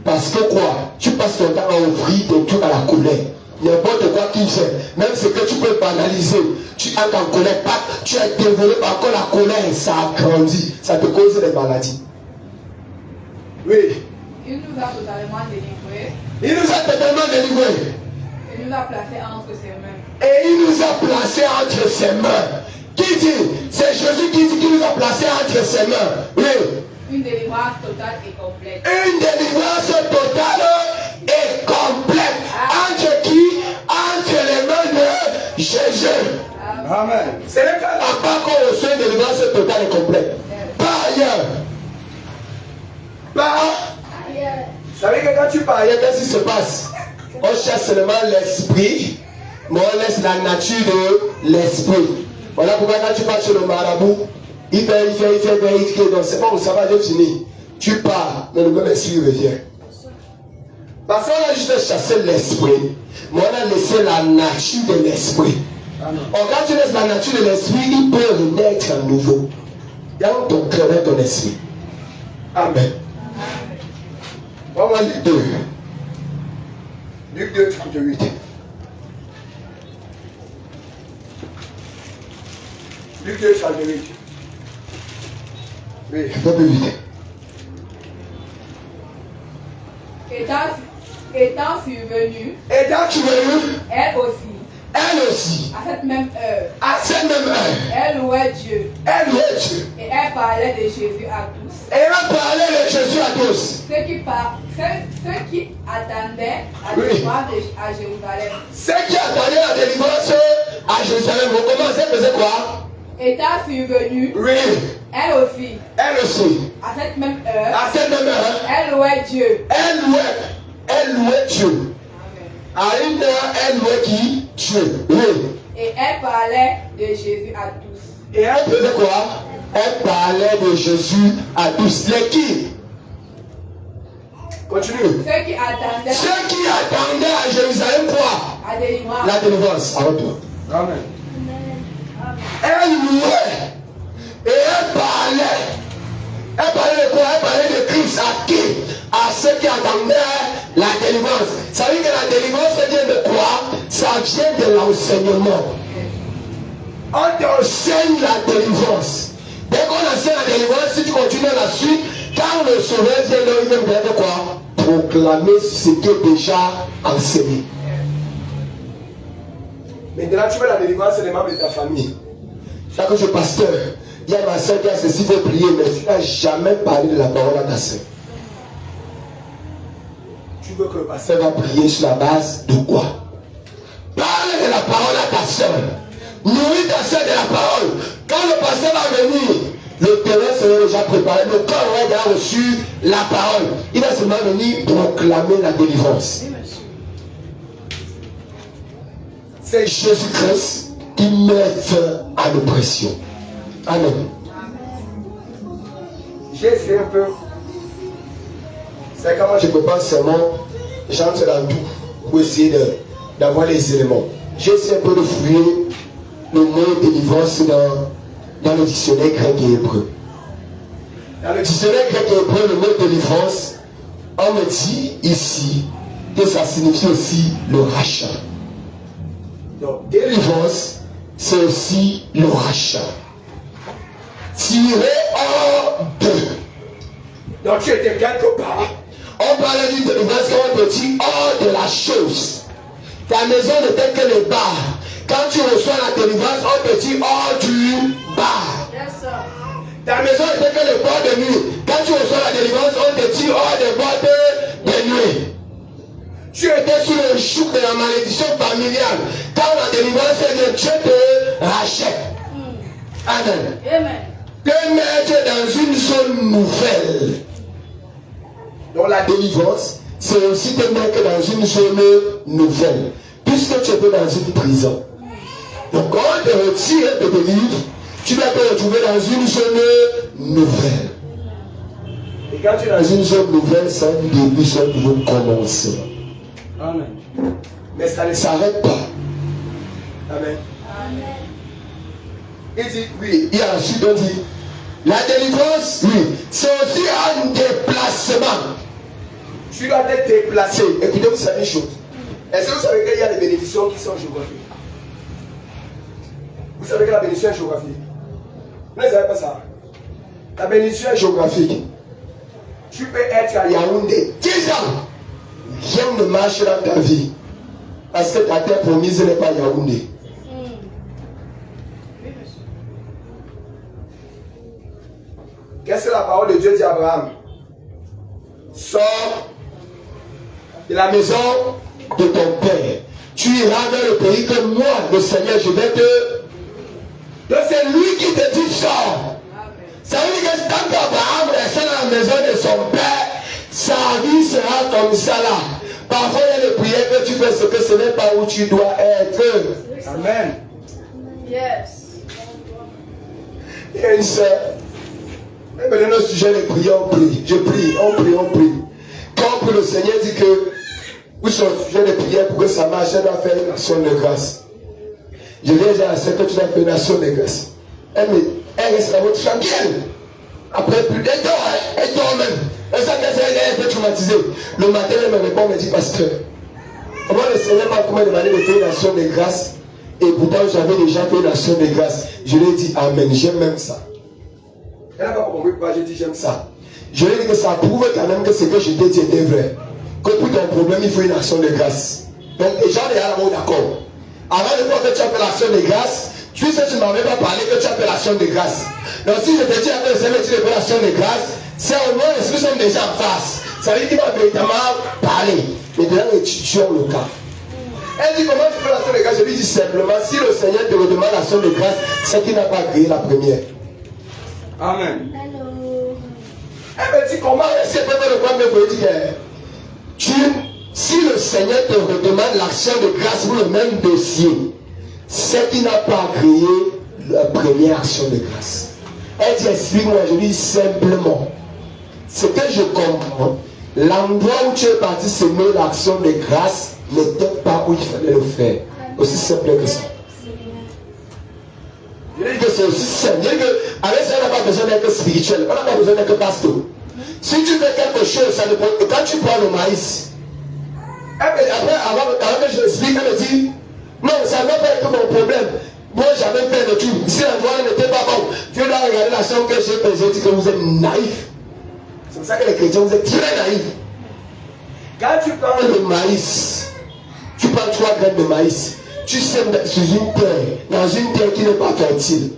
S1: Parce que quoi? Tu passes ton temps à ouvrir des trucs à la colère. N'importe quoi qu'il fait, même ce que tu peux banaliser, tu as en colère, tu as développé encore la colère, ça a grandi, ça te cause des maladies. Oui.
S2: Il nous a totalement délivrés.
S1: Il nous a totalement délivrés.
S2: Il nous a placés entre ses mains.
S1: Et il nous a placés entre ses mains. Qui dit? C'est Jésus qui dit qu'il nous a placés entre ses mains. Oui.
S2: Une délivrance totale et complète.
S1: Une délivrance totale et complète. Entre qui? Entre les mains de Jésus. Amen. C'est le cas là-bas qu'on reçoit une délivrance totale et complète. Pas ailleurs. Pas ailleurs. Vous savez que quand tu pars ailleurs, qu'est-ce qui se passe? On cherche seulement l'esprit, mais on laisse la nature de l'esprit. Voilà pourquoi quand tu pars chez le marabout, il fait, donc c'est pas où ça va, j'ai fini. Tu pars, mais le même esprit revient. Parce qu'on a juste chassé l'esprit, mais on a laissé la nature de l'esprit. Or, quand tu laisses la nature de l'esprit, il peut renaître à nouveau. Dans ton cœur et ton esprit. Amen. On va lire 2. Luc 2, 38. Luc 2, 38. Oui, un peu vite.
S2: Étant survenue, elle aussi, à cette même heure, elle louait Dieu. Et elle parlait de Jésus à tous.
S1: Ceux
S2: Ceux qui attendaient la délivrance à Jérusalem.
S1: Ceux qui attendaient la délivrance à Jérusalem, vous commencez à faire quoi?
S2: Étant survenue,
S1: oui,
S2: elle aussi, à cette même heure, elle louait Dieu.
S1: Elle louait Dieu. À une heure, elle louait qui? Dieu. Oui.
S2: Et elle parlait de Jésus à tous.
S1: Et elle faisait quoi? Elle parlait de Jésus à tous. Les qui? Continue.
S2: Ceux qui
S1: attendaient à Jérusalem quoi? La délivrance. Amen. Elle louait. Et elle parlait. Elle parlait de quoi? Elle parlait de Christ à qui? À ceux qui attendaient la délivrance. Ça veut dire que la délivrance vient de quoi? Ça vient de l'enseignement. On t'enseigne la délivrance. Dès qu'on enseigne la délivrance, si tu continues la suite, quand le sauveur vient là, il vient de quoi? Proclamer ce qui est déjà enseigné. Maintenant, tu veux la délivrance, c'est les membres de ta famille. Chaque jour, pasteur, il y a ma soeur qui a ceci, il faut prier, mais tu n'as jamais parlé de la parole à ta soeur. Tu veux que le pasteur va prier sur la base de quoi? Parle de la parole à ta soeur. Nourris ta soeur de la parole. Quand le pasteur va venir, le terrain sera déjà préparé, le corps aura déjà reçu la parole. Il va seulement venir proclamer la délivrance. C'est Jésus-Christ qui met fin à l'oppression. Amen. J'ai essayé un peu. C'est comment je peux pas seulement j'entre dans tout pour essayer d'avoir les éléments. J'ai essayé un peu de fouiller le mot délivrance dans le dictionnaire grec et hébreu. Dans le dictionnaire grec et hébreu, le mot délivrance, on me dit ici que ça signifie aussi le rachat. Donc, délivrance, c'est aussi le rachat. Tiré hors d'eux. Donc, tu étais quelque part. On parlait d'une délivrance quand on te dit hors de la chose. Ta maison n'était que le bar. Quand tu reçois la délivrance, on te dit hors du bar.
S2: Yes, sir.
S1: Ta maison n'était que le bord de nuit. Quand tu reçois la délivrance, on te dit hors des bords de nuit. Tu étais sous le joug de la malédiction familiale. Quand la délivrance est de Dieu te rachète. Amen.
S2: Amen.
S1: Te mettre dans une zone nouvelle. Donc la délivrance, c'est aussi te mettre dans une zone nouvelle. Puisque tu es dans une prison. Donc quand on te retire et te délivre, tu vas te retrouver dans une zone nouvelle. Et quand tu es dans une zone nouvelle, c'est un début, c'est un nouveau commencement. Amen. Mais ça ne s'arrête pas. Amen. Amen. Il dit, oui, il y a ensuite on dit, la délivrance, oui, c'est aussi un déplacement. Tu dois être déplacé. Écoutez, vous savez une chose. Est-ce que vous savez qu'il y a des bénédictions qui sont géographiques? Vous savez que la bénédiction est géographique? Vous ne savez pas ça? La bénédiction est géographique. Tu peux être à Yaoundé 10 ans. Rien ne marche dans ta vie. Parce que ta terre promise n'est pas Yaoundé. Qu'est-ce que la parole de Dieu dit à Abraham? Sors de la maison de ton père. Tu iras dans le pays que moi, le Seigneur, je vais te... Donc c'est lui qui te dit sors. Ça veut dire que quand Abraham reste dans la maison de son père, sa vie sera comme ça là. Parfois il y a des prières que tu fais ce que ce n'est pas où tu dois être. Amen.
S2: Yes.
S1: Il y a une sœur. Elle me donne un sujet de prière, on prie. Je prie, on prie, on prie. Quand le Seigneur dit que vous sur le sujet de prière pour que ça marche, elle doit faire une action de grâce. Je viens dire à ce que tu dois faire une action de grâce. Elle reste dans votre tranquille. Après, elle dort même. Elle sent qu'elle est un peu traumatisée. Le matin, elle me répond, elle me dit, pasteur, comment le Seigneur m'a demandé de faire une action de grâce et pourtant j'avais déjà fait une action de grâce. Je lui ai dit, amen, j'aime même ça. Elle n'a pas compris pourquoi j'ai dit j'aime ça. Je lui ai dit que ça prouve quand même que ce que je t'ai dit était vrai. Que pour ton problème, il faut une action de grâce. Donc les gens sont là-haut d'accord. Avant de voir que tu as fait l'action de grâce, tu sais que tu ne m'avais pas parlé que tu as fait l'action de grâce. Donc si je te dis que le Seigneur dit de faire l'action de grâce, c'est au moins que nous sommes déjà en face. Ça veut dire qu'il va véritablement parler. Mais de là, étudions le cas. Elle dit comment tu fais l'action de grâce? Je lui dis simplement, si le Seigneur te redemande l'action de grâce, c'est qu'il n'a pas créé la première.
S3: Amen.
S1: Elle me dit comment c'est peut le point me dire si le Seigneur te redemande l'action de grâce pour le même dossier, c'est qu'il n'a pas créé la première action de grâce. Elle dit explique-moi, je lui dis simplement. Ce que je comprends, l'endroit où tu es parti semer l'action de grâce n'était pas où il fallait le faire. Aussi simple que ça. Je dis que c'est aussi simple. Je dis qu'avec ça, on n'a pas besoin d'être spirituel. On n'a pas besoin d'être pasteur. Si tu fais quelque chose, ça ne peut... Quand tu prends le maïs, après, avant que je l'explique, elle me dit, non, ça ne va pas être mon problème. Moi, j'avais fait le tout. Si l'endroit n'était pas bon, Dieu doit regarder la chambre que j'ai faite. J'ai dit que vous êtes naïfs. C'est pour ça que les chrétiens, vous êtes très naïfs. Quand tu prends le maïs, tu prends 3 graines de maïs, tu sèmes sur une terre, dans une terre qui n'est pas fertile.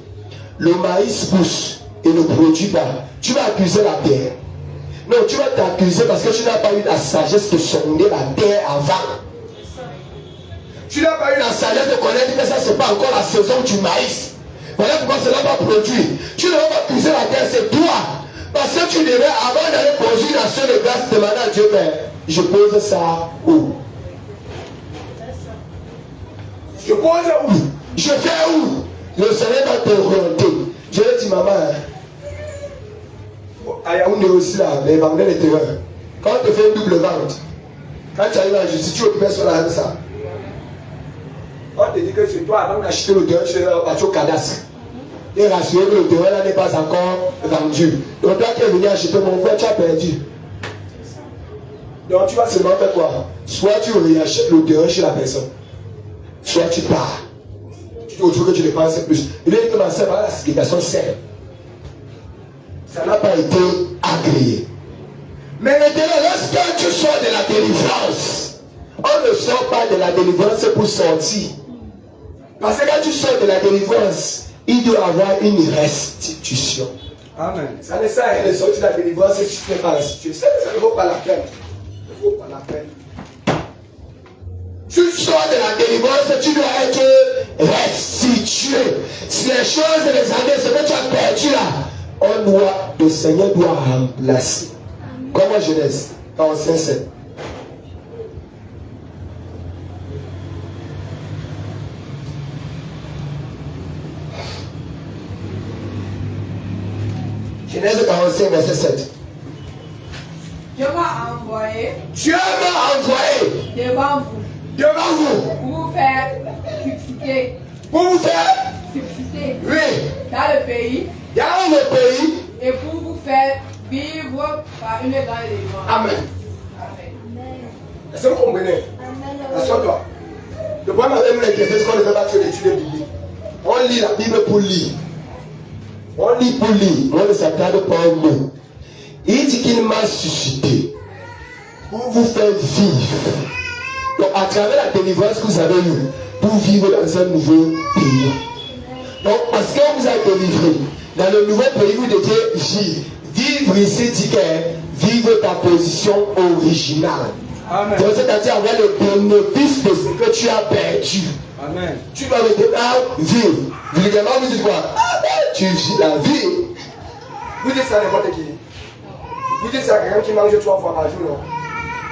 S1: Le maïs pousse et ne produit pas. Tu vas accuser la terre. Non, tu vas t'accuser parce que tu n'as pas eu la sagesse de sonder la terre avant. Tu n'as pas eu la sagesse de connaître que ça, c'est pas encore la saison du maïs. Voilà pourquoi cela va produire. Tu ne vas pas accuser la terre, c'est toi. Parce que tu devais, avant d'aller poser une action de grâce, demander à Dieu, mais je pose ça où? Je pose où? Je fais où? Le Seigneur va te orienter. Je lui ai dit, maman, à Yaoundé aussi là, les vendeurs de terrain. Quand on te fait une double vente, quand tu arrives à la justice, tu occupes sur la ça. On te dit que c'est toi, avant d'acheter le terrain, tu es parti au cadastre. Et rassurer que le terrain là n'est pas encore vendu. Donc toi qui es venu acheter mon frère, tu as perdu. Donc tu vas seulement faire quoi? Soit tu réachètes le terrain chez la personne, soit tu pars. Tu te retrouves que tu dépenses plus. Il est commencé par la explication simple. Ça n'a pas été agréé. Mais maintenant, lorsque tu sors de la délivrance, on ne sort pas de la délivrance pour sortir. Parce que quand tu sors de la délivrance, il doit y avoir une restitution.
S3: Amen.
S1: Ça ne sert à rien de sortir de la délivrance si tu n'es pas restitué. Ça ne vaut pas la peine. Ça ne vaut pas la peine. Tu sors de la délivrance, tu dois être restitué. Si les choses, les années, ce que tu as perdu là, le Seigneur doit remplacer. Comme en Genèse, dans 5:7. Genèse 45, verset 7.
S2: Dieu m'a envoyé.
S1: Dieu m'a envoyé
S2: Devant vous.
S1: Devant vous.
S2: Pour vous faire subsister.
S1: Pour vous faire
S2: Subsister.
S1: oui.
S2: Dans le pays.
S1: Dans le pays.
S2: Et pour vous faire vivre par une grande délivrance.
S1: Amen.
S2: Amen.
S1: Est-ce que vous comprenez? Assois-toi. Le problème avec les chrétiens, c'est qu'on ne fait pas que l'étude biblique. On lit la Bible pour lire. On lit pour lire. On ne s'attarde pas au mot. Il dit qu'il m'a suscité pour vous faire vivre. Donc, à travers la délivrance que vous avez eue, pour vivre dans un nouveau pays. Donc, parce qu'on vous a délivré, dans le nouveau pays, vous devez vivre. Vivre ici dit que vivre ta position originale.
S3: Amen.
S1: Donc, c'est-à-dire avoir le bénéfice de ce que tu as perdu.
S3: Amen.
S1: Tu vas maintenant vivre. Vulgairement, vous dites quoi? Tu vis la vie. Vous dites ça à n'importe qui. Vous dites ça à quelqu'un qui mange 3 fois par jour, non?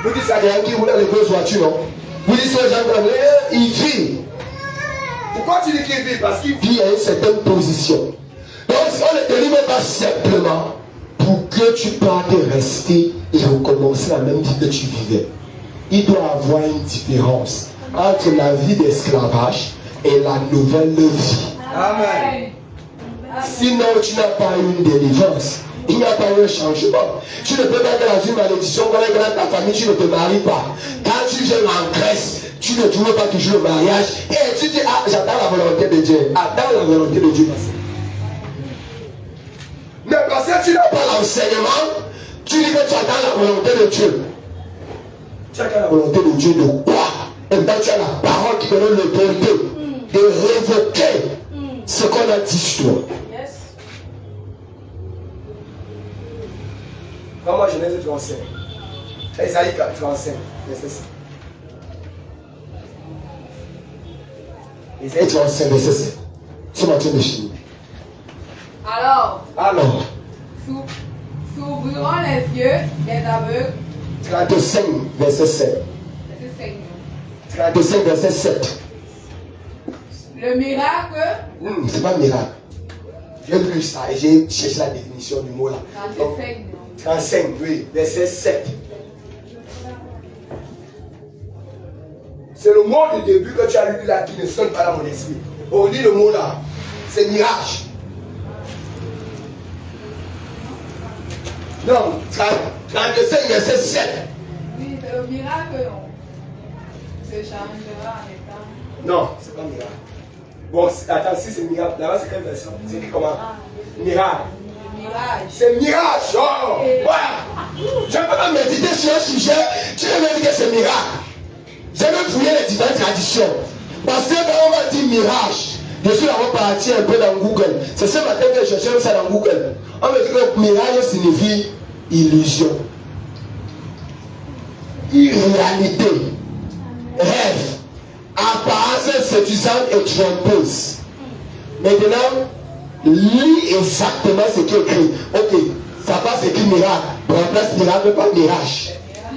S1: Vous dites ça à quelqu'un qui roule avec 2 voitures, non? Vous dites ça aux gens qui il vit. Pourquoi tu dis qu'il vit? Parce qu'il vit à une certaine position. Donc, on ne délivre pas simplement pour que tu partes rester et recommencer la même vie que tu vivais. Il doit y avoir une différence entre la vie d'esclavage et la nouvelle vie.
S3: Amen.
S1: Sinon, tu n'as pas une délivrance. Il n'y a pas eu un changement. Tu ne peux pas être dans une malédiction dans ta famille, tu ne te maries pas. Quand tu viens en Grèce, tu ne trouves pas toujours le mariage. Et tu dis, ah, j'attends la volonté de Dieu. Attends la volonté de Dieu. Mais parce que tu n'as pas l'enseignement, tu dis que tu attends la volonté de Dieu. Tu attends la volonté de Dieu de quoi? Et maintenant tu as la parole qui te donne l'autorité de révoquer ce qu'on a dit sur toi.
S2: Yes.
S1: Comment Genèse 35? Esaïe 35, verset 7. Esaïe 35, verset 7. Ce matin de Chine.
S2: Alors, s'ouvriront les yeux des aveugles.
S1: 35, verset 7. 35, verset 7.
S2: Le miracle.
S1: C'est pas un miracle. J'ai lu ça et j'ai cherché la définition du mot là. 35, oui, verset 7. C'est le mot du début que tu as lu là qui ne sonne pas dans mon esprit. On lit le mot là. C'est mirage. Non, 35, verset 7.
S2: Oui, c'est le miracle, non. Se changera en étant.
S1: Non, c'est pas miracle. Bon, attends, si c'est miracle, là-bas c'est quelle version? C'est écrit comment? Miracle.
S2: Mirage.
S1: C'est mirage. Oh! Voilà. Je ne peux pas méditer sur un sujet, tu veux me dire que c'est miracle. Je vais fouiller les différentes traditions. Parce que quand on va dire mirage, je suis d'abord parti un peu dans Google. C'est ce matin que je cherche ça dans Google. On me dit que mirage signifie illusion, irréalité, rêve, apparence séduisante et trompeuse. Maintenant, lis exactement ce qui est écrit. Ok, ça passe écrit miracle. Remplace miracle par mirage.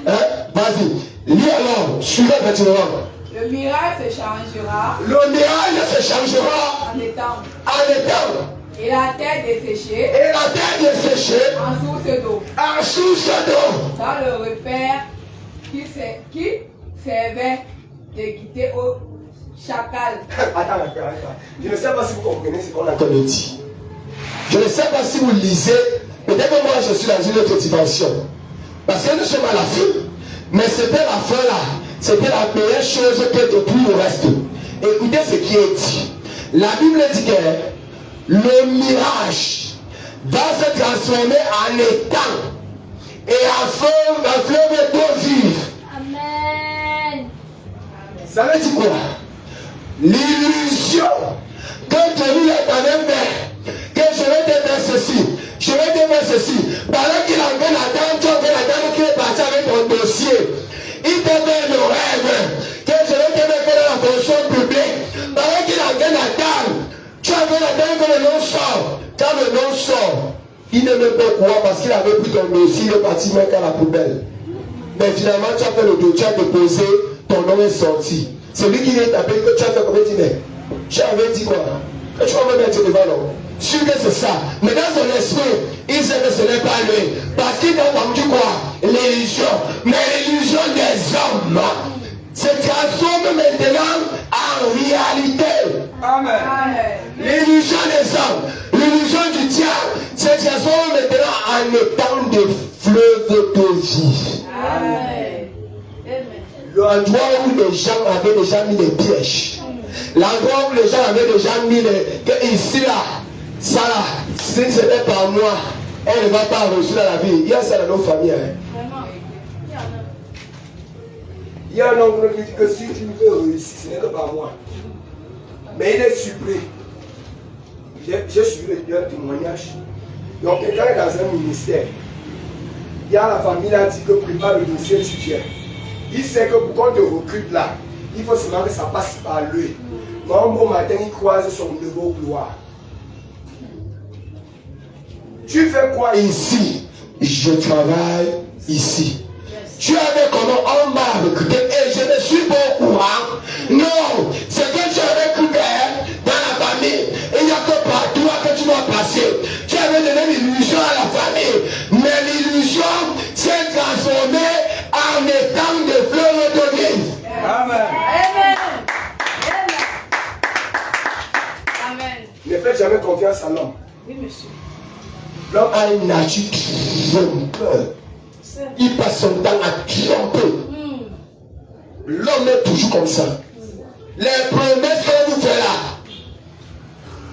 S1: Hein? Vas-y, lis alors, suivez maintenant.
S2: Le mirage se changera.
S1: Le mirage se changera
S2: En étant.
S1: en étant.
S2: Et la terre desséchée.
S1: Et la terre desséchée
S2: En source d'eau.
S1: en source d'eau.
S2: Dans le repère qui servait de guider au chacal.
S1: Attends. Je ne sais pas si vous comprenez ce qu'on entend de dire. Je ne sais pas si vous lisez. Peut-être que moi je suis dans une autre dimension. Parce que nous sommes à la fin. Mais c'était la fin là. C'était la meilleure chose que de tout le reste. Écoutez ce qui est dit. La Bible dit que le mirage va se transformer en étang et en fleuve d'eau vive.
S4: Amen.
S1: Ça veut dire quoi? L'illusion que Dieu est en train de faire, que je vais te faire ceci, je vais te faire ceci. Pendant qu'il en vient la dame qui est partie avec ton dossier, il te fait le rêve que je vais te faire dans la fonction publique. Pendant qu'il en vient la dame, tu as fait la dame que le nom sort. Quand le nom sort, il ne peut pas croire parce qu'il avait pris ton dossier, il est parti mettre à la poubelle. Mais finalement, tu as fait le dossier, tu as déposé, ton nom est sorti. Celui qui vient t'appeler, que tu as fait combien de temps? Tu avais dit quoi? Que tu vas me mettre devant l'homme. Sûr que c'est ça. Mais dans son esprit, il sait que ce n'est pas lui. Parce qu'il a entendu quoi? L'illusion. Mais l'illusion des hommes se transforme maintenant en réalité.
S3: Amen.
S1: L'illusion des hommes, l'illusion du diable se transforme maintenant en étang de fleuve d'eau vive.
S2: Amen.
S1: L'endroit où les gens avaient déjà mis les pièges. L'endroit où les gens avaient déjà mis que ici là, ça là, si ce n'est pas moi, elle ne va pas réussir dans la vie. Il y a ça dans nos familles. Hein. Il y a un homme qui dit que si tu veux réussir, ce n'est que pas moi. Mais il est surpris. J'ai suivi le témoignage. Donc quelqu'un est dans un ministère. Il y a la famille là dit que prépare le dossier, tu viens. Il sait que pour qu'on te recrute là, il faut seulement que ça passe par lui. Mais un bon matin, il croise son nouveau gloire. Tu fais quoi ici? Je travaille ici. Tu avais comment on m'a recruté et je ne suis pas au courant. Non, c'est que tu avais recruté dans la famille. Il n'y a que par toi que tu dois passer. Tu avais donné l'illusion à la famille. Mais l'illusion s'est transformée en étang de fleuve d'eau vive.
S3: Amen.
S2: Amen.
S1: Ne faites jamais confiance à l'homme.
S2: Oui, monsieur.
S1: L'homme a une nature trompeur. Il passe son temps à tromper. L'homme est toujours comme ça. Les promesses que vous faites là,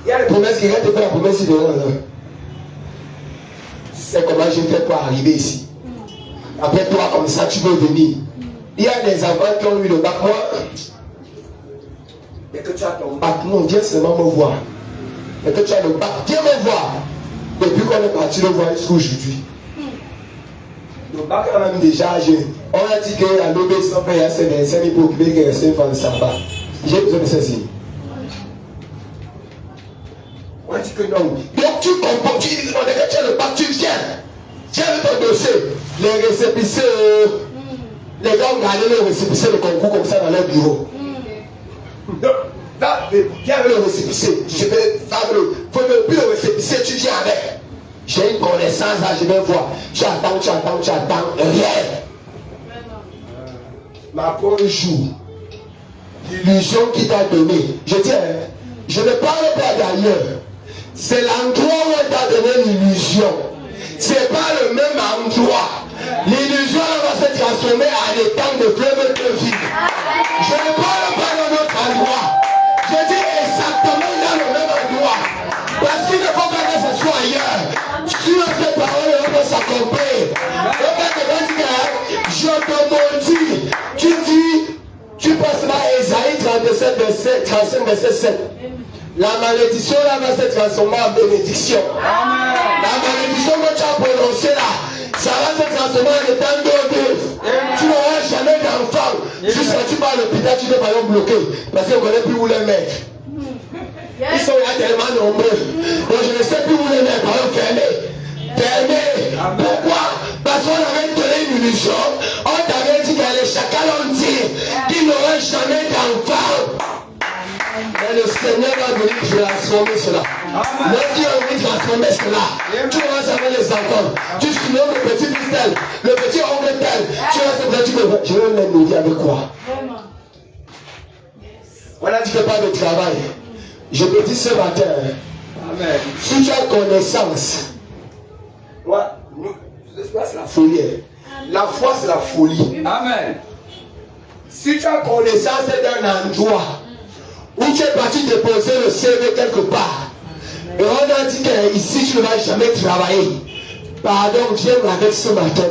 S1: il y a les promesses qui viennent te faire la promesse de là. Tu sais comment j'ai fait pour arriver ici. Après toi, comme ça, tu veux venir. Il y a des enfants qui ont eu le bac. Moi, dès que tu as ton bac, non, viens seulement me voir. Dès que tu as le bac, viens me voir. Depuis qu'on est parti le voir jusqu'à aujourd'hui. Donc, quand même déjà, on a dit qu'à l'obéissance, il y a ces 25 000 pour occuper que c'est une femme de sabbat. J'ai besoin de ceci. On a dit que non. Donc tu comprends, tu dis non, tu as le bac, tu viens. Tiens ton dossier. Les récépissés, les gars ont gardé le récépissé de concours comme ça dans leur bureau. Donc, viens avec le récépissé. Je vais faire le. Faut ne plus le récépissé, tu viens avec. J'ai une connaissance là, je vais voir. Tu attends, rien. Ma premier jour, l'illusion qui t'a donné. Je dis, je ne parle pas d'ailleurs. C'est l'endroit où on t'a donné l'illusion. C'est pas le même endroit. L'illusion va se transformer en étang de fleuve de vie. Je ne parle pas de notre endroit. Je dis exactement dans le même endroit. Parce qu'il ne faut pas que ce soit ailleurs. Sur ces paroles, on va s'accomplir. Je te maudis. Tu dis, tu passes par Esaïe 35, verset 7. La malédiction là va se transformer en bénédiction. Amen. La malédiction que tu as prononcée là, ça va se transformer en état d'eau. Tu n'auras jamais d'enfant. Jusqu'à tu vas à l'hôpital, tu n'es pas bloqué. Parce qu'on ne connaît plus où les mettre. Ils sont là tellement nombreux. Donc je ne sais plus où les mettre. Par exemple, fermés. Pourquoi? Parce qu'on avait donné une illusion. On t'avait dit que les chacals ont dit qu'ils n'auraient jamais d'enfant. Et le Seigneur va venir transformer cela. Le Dieu va venir transformer cela. Tu vas savoir les enfants. Tu surnommes le petit fils tel, le petit oncle tel. Tu vas savoir, tu peux. Je vais me nourrir avec quoi? On a dit que pas de travail. Je te dis ce matin, amen. Si tu as connaissance, c'est la folie. La foi, c'est la folie. Amen. Si tu as connaissance d'un endroit où tu es parti déposer le CV quelque part, et on a dit qu'ici tu ne vas jamais travailler. Pardon, viens avec ce matin.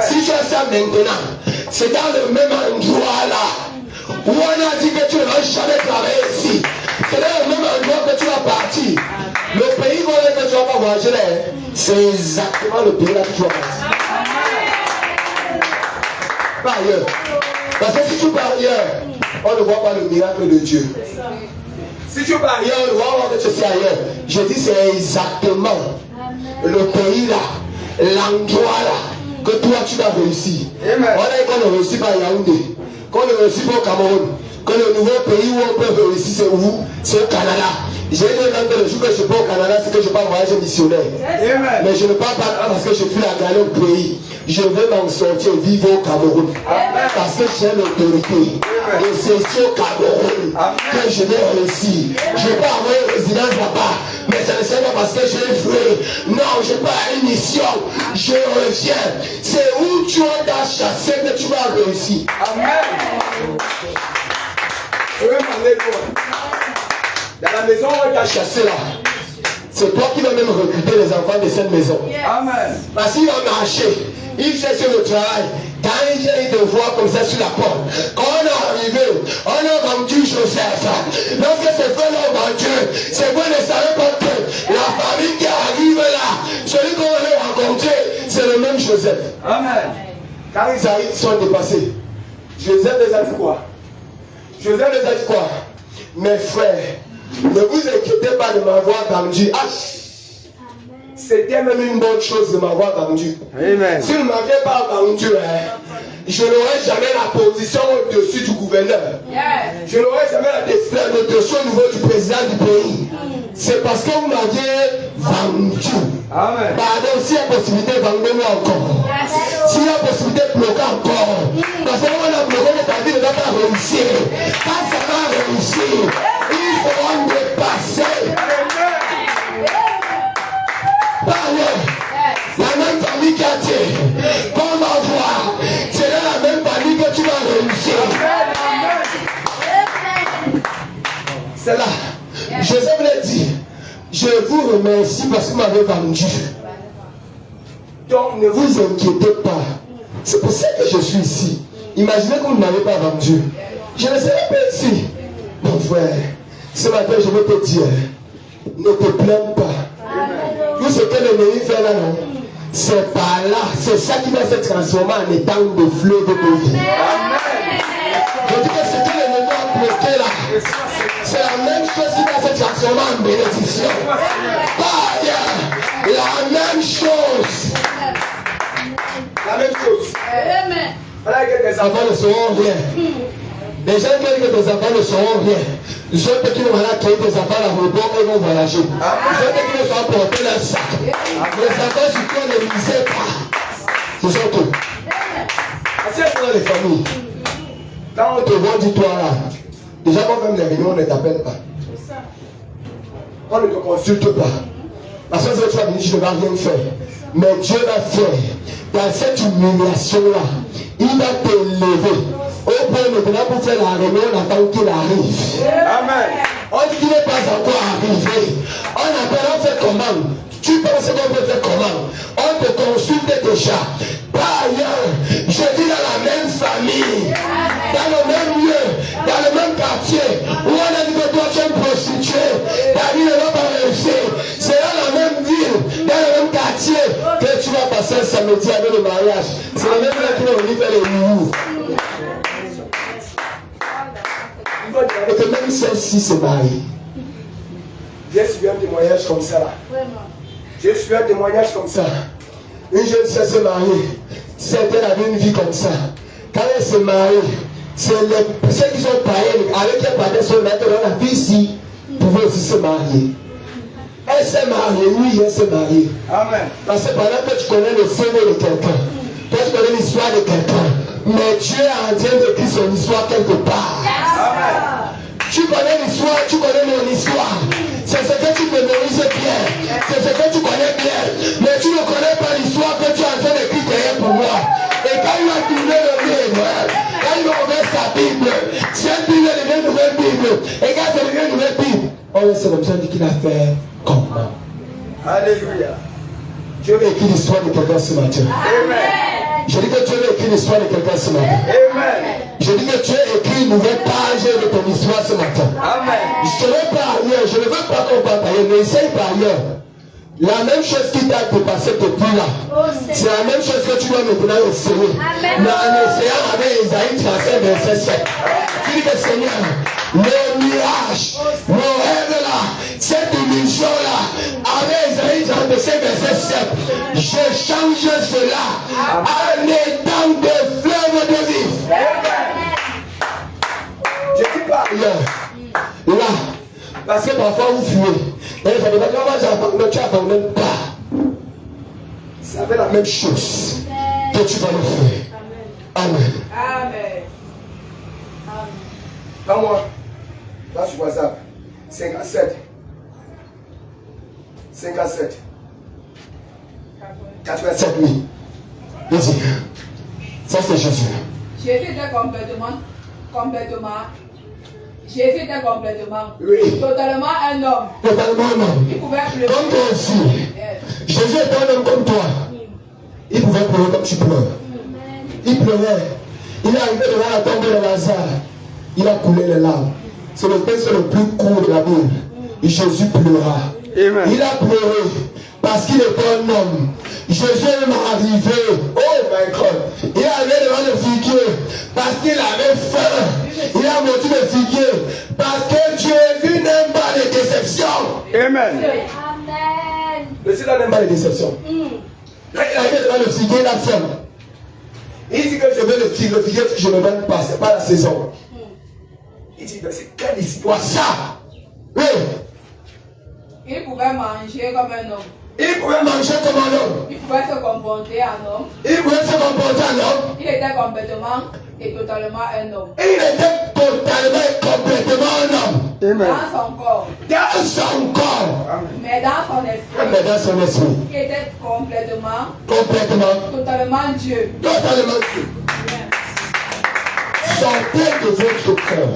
S1: Si tu as ça maintenant, c'est dans le même endroit là, où on a dit que tu ne vas jamais travailler ici. C'est dans le même endroit que tu vas partir. Le pays où tu vas pas voyager là, c'est exactement le pays là que tu vas partir. Pas ailleurs. Parce que si tu pars ailleurs, on ne voit pas le miracle de Dieu. Si tu pars ailleurs, on ne voit pas que tu es ailleurs. Je dis c'est exactement le pays là, l'endroit là, que toi tu vas réussir. On a dit qu'on ne réussit pas à Yaoundé, qu'on ne réussit pas au Cameroun, que le nouveau pays où on peut réussir c'est où? C'est au Canada. J'ai dit le jour que je pars au Canada, c'est que je pars voyager missionnaire. Mais je ne pars pas parce que je suis la galère au pays. Je vais m'en sortir vivre au Cameroun. Parce que j'ai l'autorité. Et c'est au Cameroun que je vais réussir. Je ne vais pas avoir une résidence là-bas. Mais ça ne sert pas parce que j'ai joué. Non, je pars à une mission. Je reviens. C'est où tu as chassé que tu vas réussir. Amen. Je vais m'aller loin. Dans la maison où tu as chassé là, c'est toi qui vas même recruter les enfants de cette maison. Amen. Parce qu'il va marcher, il fait sur le travail. Quand il vient, il te voit comme ça sur la porte. Quand on est arrivé, on a vendu Joseph. Lorsque c'est fait l'homme en Dieu, c'est vous ne savez pas que la famille qui arrive là, celui qu'on va rencontrer, c'est le même Joseph. Amen. Quand ils sont dépassés, Joseph les a dit quoi? Joseph les a dit quoi? Mes frères, ne vous inquiétez pas de m'avoir vendu. C'était même une bonne chose de m'avoir vendu. Amen. Si vous ne m'aviez pas vendu, je n'aurais jamais la position au-dessus du gouverneur. Je n'aurais jamais la position au niveau du président du pays. C'est parce que vous m'aviez vendu. Amen. Pardon, s'il y a possibilité, vendez-moi encore. S'il y a possibilité, bloquez encore. Parce que on a bloqué les partis, ne va pas réussir. Quand ça va réussir, il faut en dépasser. Parlez. La même famille qui a tué. Comme on voit, c'est dans la même famille que tu vas réussir. C'est là. Joseph l'a dit. Je vous remercie parce que vous m'avez vendu. Donc ne vous inquiétez pas. C'est pour ça que je suis ici. Imaginez que vous ne m'avez pas vendu. Je ne serai pas ici. Mon frère, ce matin je vais te dire, ne te plains pas. Tout ce que l'ennemi fait là, non? c'est par là, c'est ça qui va se transformer en étant de fleuve de vie. Je dis que ce que l'ennemi a bloqué là, c'est la même chose qui va se transformer en bénédiction. La même chose. La même chose. Voilà que tes enfants ne seront rien. Les gens qui disent que tes enfants ne seront rien. Ceux qui vont accueillir tes enfants à l'aéroport et vont voyager. Ceux qui ne sont porter leur sac. Les enfants sur toi ne lisaient pas. C'est ça tout. Assez dans les familles. Quand on te voit, dis-toi là. Déjà, quand même les réunions, on ne t'appelle pas. On ne te consulte pas. Parce que tu vas venir, tu ne vas rien faire. Mais Dieu va faire. Dans cette humiliation-là, il va t'élever. Au point maintenant pour faire la réunion, on attend qu'il arrive. Amen. On dit qu'il n'est pas encore arrivé. On appelle, on fait comment? Tu penses qu'on peut faire comment? On te consulte déjà. Par ailleurs, je dis dans la même famille, dans le même lieu, dans le même quartier, où on a dit que toi tu es une prostituée, ta vie ne va pas réussir. C'est dans la même ville, dans le même quartier, que tu vas passer un samedi avec le mariage. C'est la même là qui va venir faire les mouvements. Et que même celle-ci se marie. J'ai suivi un témoignage comme ça là. J'ai suivi un témoignage comme ça. Une jeune sœur se marier. Certaines avaient une vie comme ça. Quand elle se marie, c'est ceux qui sont païens, avec les partenaires sont maintenant la fille ici, pouvaient aussi se marier. Elle s'est mariée, oui, elle s'est mariée. Amen. Parce que pendant que tu connais le CV de quelqu'un, toi tu connais l'histoire de quelqu'un, mais Dieu est en train d'écrire son histoire quelque part. Amen. Tu connais l'histoire, tu connais mon histoire. C'est ce que tu mémorises bien. C'est ce que tu connais bien. Mais tu ne connais pas l'histoire que tu es en train d'écrire derrière pour moi. Et quand il va tourner le livre, quand il va ouvrir sa Bible, cette Bible devient une nouvelle Bible. Et quand ça devient une nouvelle Bible, on laisse comme ça, on dit qu'il a fait comment. Alléluia. Dieu veut écrire l'histoire de quelqu'un ce matin. Amen. Je dis que Dieu veut écrire l'histoire de quelqu'un ce matin. Amen. Je dis que Dieu écrit une nouvelle page de ton histoire ce matin. Amen. Je ne veux pas ailleurs, je ne veux pas qu'on parte ailleurs, mais essaye par ailleurs. La même chose qui t'a dépassé depuis là, c'est la même chose que tu dois maintenant essayer. Mais en essayant avec Isaïe 35, verset 7. Tu dis que Seigneur, le mirage, le rêve là, cette illusion là, avec Isaïe 35, verset 7, je change cela en étant de fleuve de vie. Je dis pas ailleurs. Là, parce que parfois vous fuyez. Et ça ne veut pas dire que tu n'abandonnes pas. C'est avec la même chose que tu vas le faire. Amen.
S2: Amen.
S1: Pas moi. Là sur WhatsApp. 57. 57. 87 000. Vas-y. Ça c'est Jésus.
S2: Jésus était complètement. Jésus était complètement,
S1: oui,
S2: totalement un homme.
S1: Totalement un homme.
S2: Il pouvait pleurer.
S1: Comme toi aussi. Jésus était un homme comme toi. Il pouvait pleurer comme tu pleures. Il pleurait. Il est arrivé devant la tombe de Lazare. Il a coulé les larmes. C'est le texte le plus court de la Bible. Et Jésus pleura. Amen. Il a pleuré parce qu'il était un homme. Jésus est arrivé. Oh my God. Il est arrivé devant le figuier parce qu'il avait faim. Il a monté le figuier parce que Jésus n'aime pas les déceptions. Amen. Amen. Le Seigneur n'aime pas les déceptions. Quand il est arrivé devant le figuier, il a faim. Il dit que je veux le figuier, je ne donne pas, c'est pas la saison. Il dit, mais c'est quelle histoire ça? Oui.
S2: Il pouvait manger comme un homme.
S1: Il pouvait manger comme un homme.
S2: Il pouvait se comporter en homme.
S1: Il pouvait se comporter en homme.
S2: Il était complètement et totalement un homme.
S1: Il était totalement et complètement un homme.
S2: Amen. Dans son corps.
S1: Dans son corps.
S2: Mais dans son esprit.
S1: Mais dans son esprit.
S2: Il était complètement.
S1: Totalement
S2: Dieu.
S1: Totalement Dieu. Sortez de votre corps.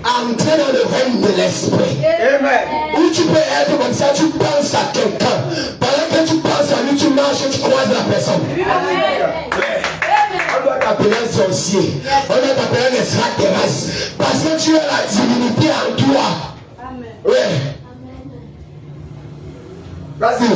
S1: Entrez dans le règne de l'esprit. Amen. Où tu peux être comme ça, tu penses à quelqu'un. Pendant que tu penses à lui, tu marches, tu croises la personne. Amen. On doit t'appeler un sorcier. On doit t'appeler un extraterrestre. Parce que tu as la divinité en toi. Amen. Oui. Vas-y.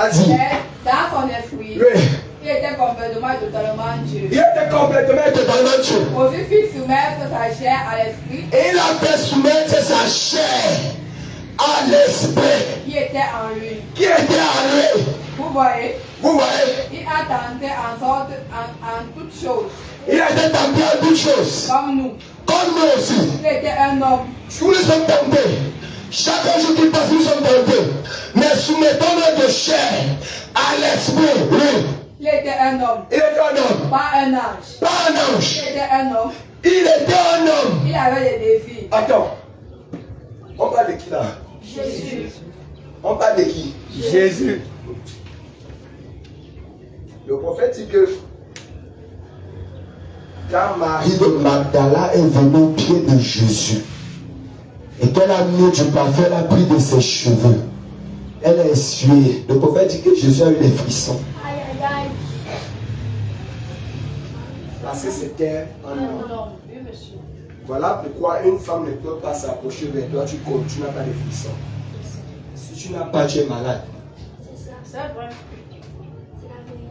S3: Vas-y.
S2: Mais dans son esprit,
S1: Oui.
S2: il était complètement totalement Dieu.
S1: Il était complètement et totalement Dieu.
S2: Aussi fit soumettre sa chair à l'esprit
S1: Et il a fait soumettre sa chair à l'esprit
S2: qui était en lui.
S1: qui était en lui.
S2: Vous voyez,
S1: Vous voyez,
S2: il a tenté en sorte en toutes choses,
S1: il a été tenté à toutes choses.
S2: comme nous.
S1: Comme nous aussi.
S2: Il était un homme.
S1: Nous sommes tentés. Chaque jour qui passe, nous sommes tentés. Mais soumettons notre chair à l'esprit. Oui.
S2: Il était un homme.
S1: Il était un homme.
S2: Pas un ange.
S1: Pas un ange.
S2: Il était un homme.
S1: Il était un homme.
S2: Il avait des défis.
S1: Attends. On parle de qui là?
S2: Jésus.
S1: On parle de qui?
S3: Jésus.
S1: Le prophète dit que quand Marie de Magdala est venue au pied de Jésus et qu'elle a mis du parfum, elle a pris de ses cheveux, elle a essuyé. Le prophète dit que Jésus a eu des frissons.
S4: Aïe, aïe, aïe.
S1: Parce que c'était un homme.
S4: Non, oui, monsieur.
S1: Voilà pourquoi une femme ne peut pas s'approcher vers toi, tu n'as pas de frissons. Si tu n'as pas, tu es malade.
S4: C'est ça. C'est vrai. C'est la vérité.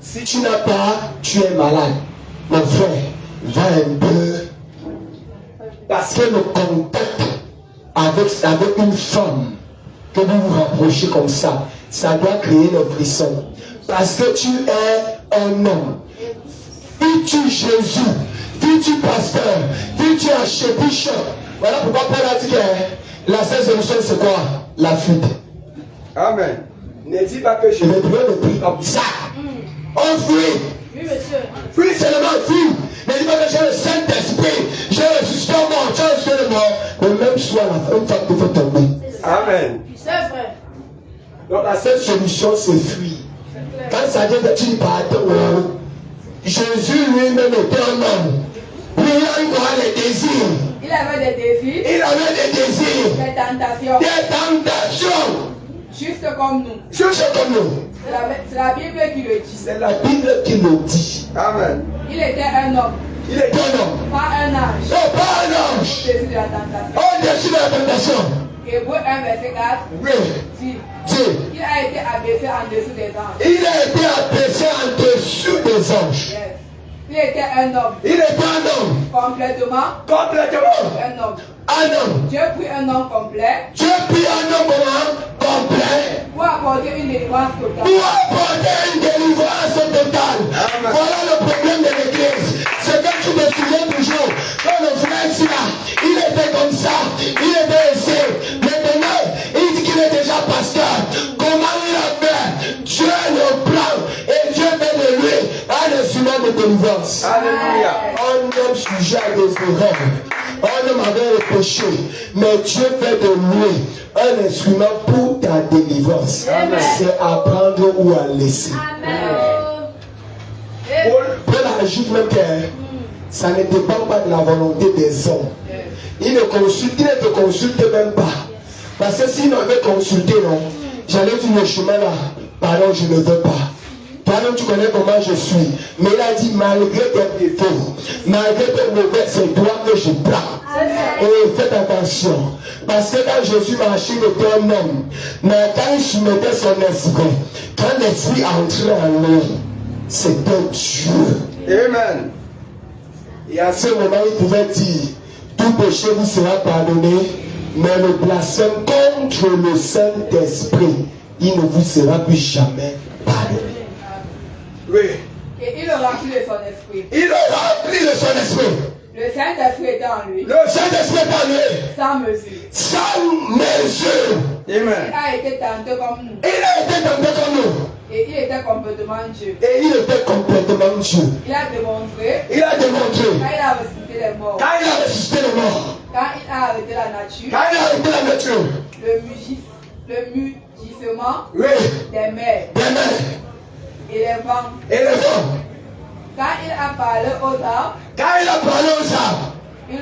S1: Si tu n'as pas, tu es malade. Mon frère, va un peu. Parce que le contact avec une femme, que vous vous rapprochez comme ça doit créer le frisson. Parce que tu es un homme. Fis-tu Jésus, fis-tu pasteur, fis-tu archbishop. Voilà pourquoi Paul a dit que la seule solution c'est quoi? La fuite.
S3: Amen.
S1: Ne dis pas que je vais prier le prix comme ça. On fuit.
S4: Oui, monsieur.
S1: Fuis seulement, fuis. Ne dis pas que j'ai le Saint-Esprit, j'ai le système mort, j'ai le système mort. Le même soir, la femme te fait tomber.
S4: C'est ça.
S3: Amen.
S4: C'est vrai.
S1: Donc la seule solution c'est fuir.
S4: C'est clair.
S1: Quand ça dit que tu pardonnes, Jésus lui-même était un homme. Lui, il a les désirs.
S2: Il avait des défis,
S1: Il avait des désirs,
S2: des tentations,
S1: des tentations.
S2: juste comme nous.
S1: Juste comme nous.
S2: C'est la Bible qui le dit.
S1: C'est la Bible qui le dit.
S3: Amen.
S2: Il était un homme,
S1: Il est un homme.
S2: pas un ange.
S1: Non, pas un ange.
S2: Au-dessus de la tentation.
S1: Au-dessus de la tentation.
S2: Hébreu 1, verset 4
S1: Oui.
S2: dit
S1: Dieu.
S2: il a été abaissé en dessous des anges.
S1: Il a été abaissé en dessous des anges.
S2: Yes. Il était un homme,
S1: Il était un homme.
S2: complètement
S1: Complètement.
S2: un homme.
S1: Un homme.
S2: Dieu prit un homme complet
S1: Dieu prit un homme complet
S2: pour apporter une délivrance totale.
S1: pour apporter une délivrance totale.
S3: Amen.
S1: Voilà le problème de l'église. C'est que tu te souviens toujours quand le frère ici là, il était comme ça, il était ici. Maintenant, il dit qu'il est déjà pasteur. Comment il a fait? Dieu le prend et Dieu fait de lui un instrument de délivrance.
S3: Alléluia.
S1: Un homme sujet à des erreurs. Un homme avait le péché. Mais Dieu fait de lui un instrument pour ta délivrance.
S4: Amen.
S1: C'est à prendre ou à laisser.
S4: Amen.
S1: Paul ajoute même que ça ne dépend pas de la volonté des hommes. Il ne te consulte même pas. Parce que s'il m'avait consulté, non, j'allais dire le chemin là, pardon, je ne veux pas. Toi-même, tu connais comment je suis. Mais il a dit, malgré tes défauts, malgré tes mauvais, c'est toi que je prends. Et faites attention. Parce que quand Jésus marchait, il était un homme. Mais quand il soumettait son esprit, quand l'esprit entrait en lui, c'était Dieu.
S3: Amen.
S1: Et à ce moment, il pouvait dire, tout péché vous sera pardonné, mais le blasphème contre le Saint-Esprit, il ne vous sera plus jamais pardonné. Oui.
S2: Et il le remplit de son esprit.
S1: Il le remplit de son esprit.
S2: Le Saint-Esprit était en lui,
S1: Le Saint-Esprit est en lui.
S2: sans mesure.
S1: Sans mesure.
S2: Il
S3: Amen.
S2: a été tenté comme nous.
S1: Il a été tenté comme nous.
S2: Et il était complètement Dieu.
S1: Et il était complètement Dieu.
S2: Il a démontré,
S1: Il a démontré.
S2: quand il a ressuscité les morts,
S1: Quand il a ressuscité les morts.
S2: quand il a arrêté la nature,
S1: Quand il a arrêté la nature.
S2: le mugissement
S1: Oui.
S2: des mers
S1: Des mains.
S2: et les vents,
S1: Et les hommes.
S2: quand il a parlé aux arbres,
S1: Quand il a parlé aux arbres.
S2: ils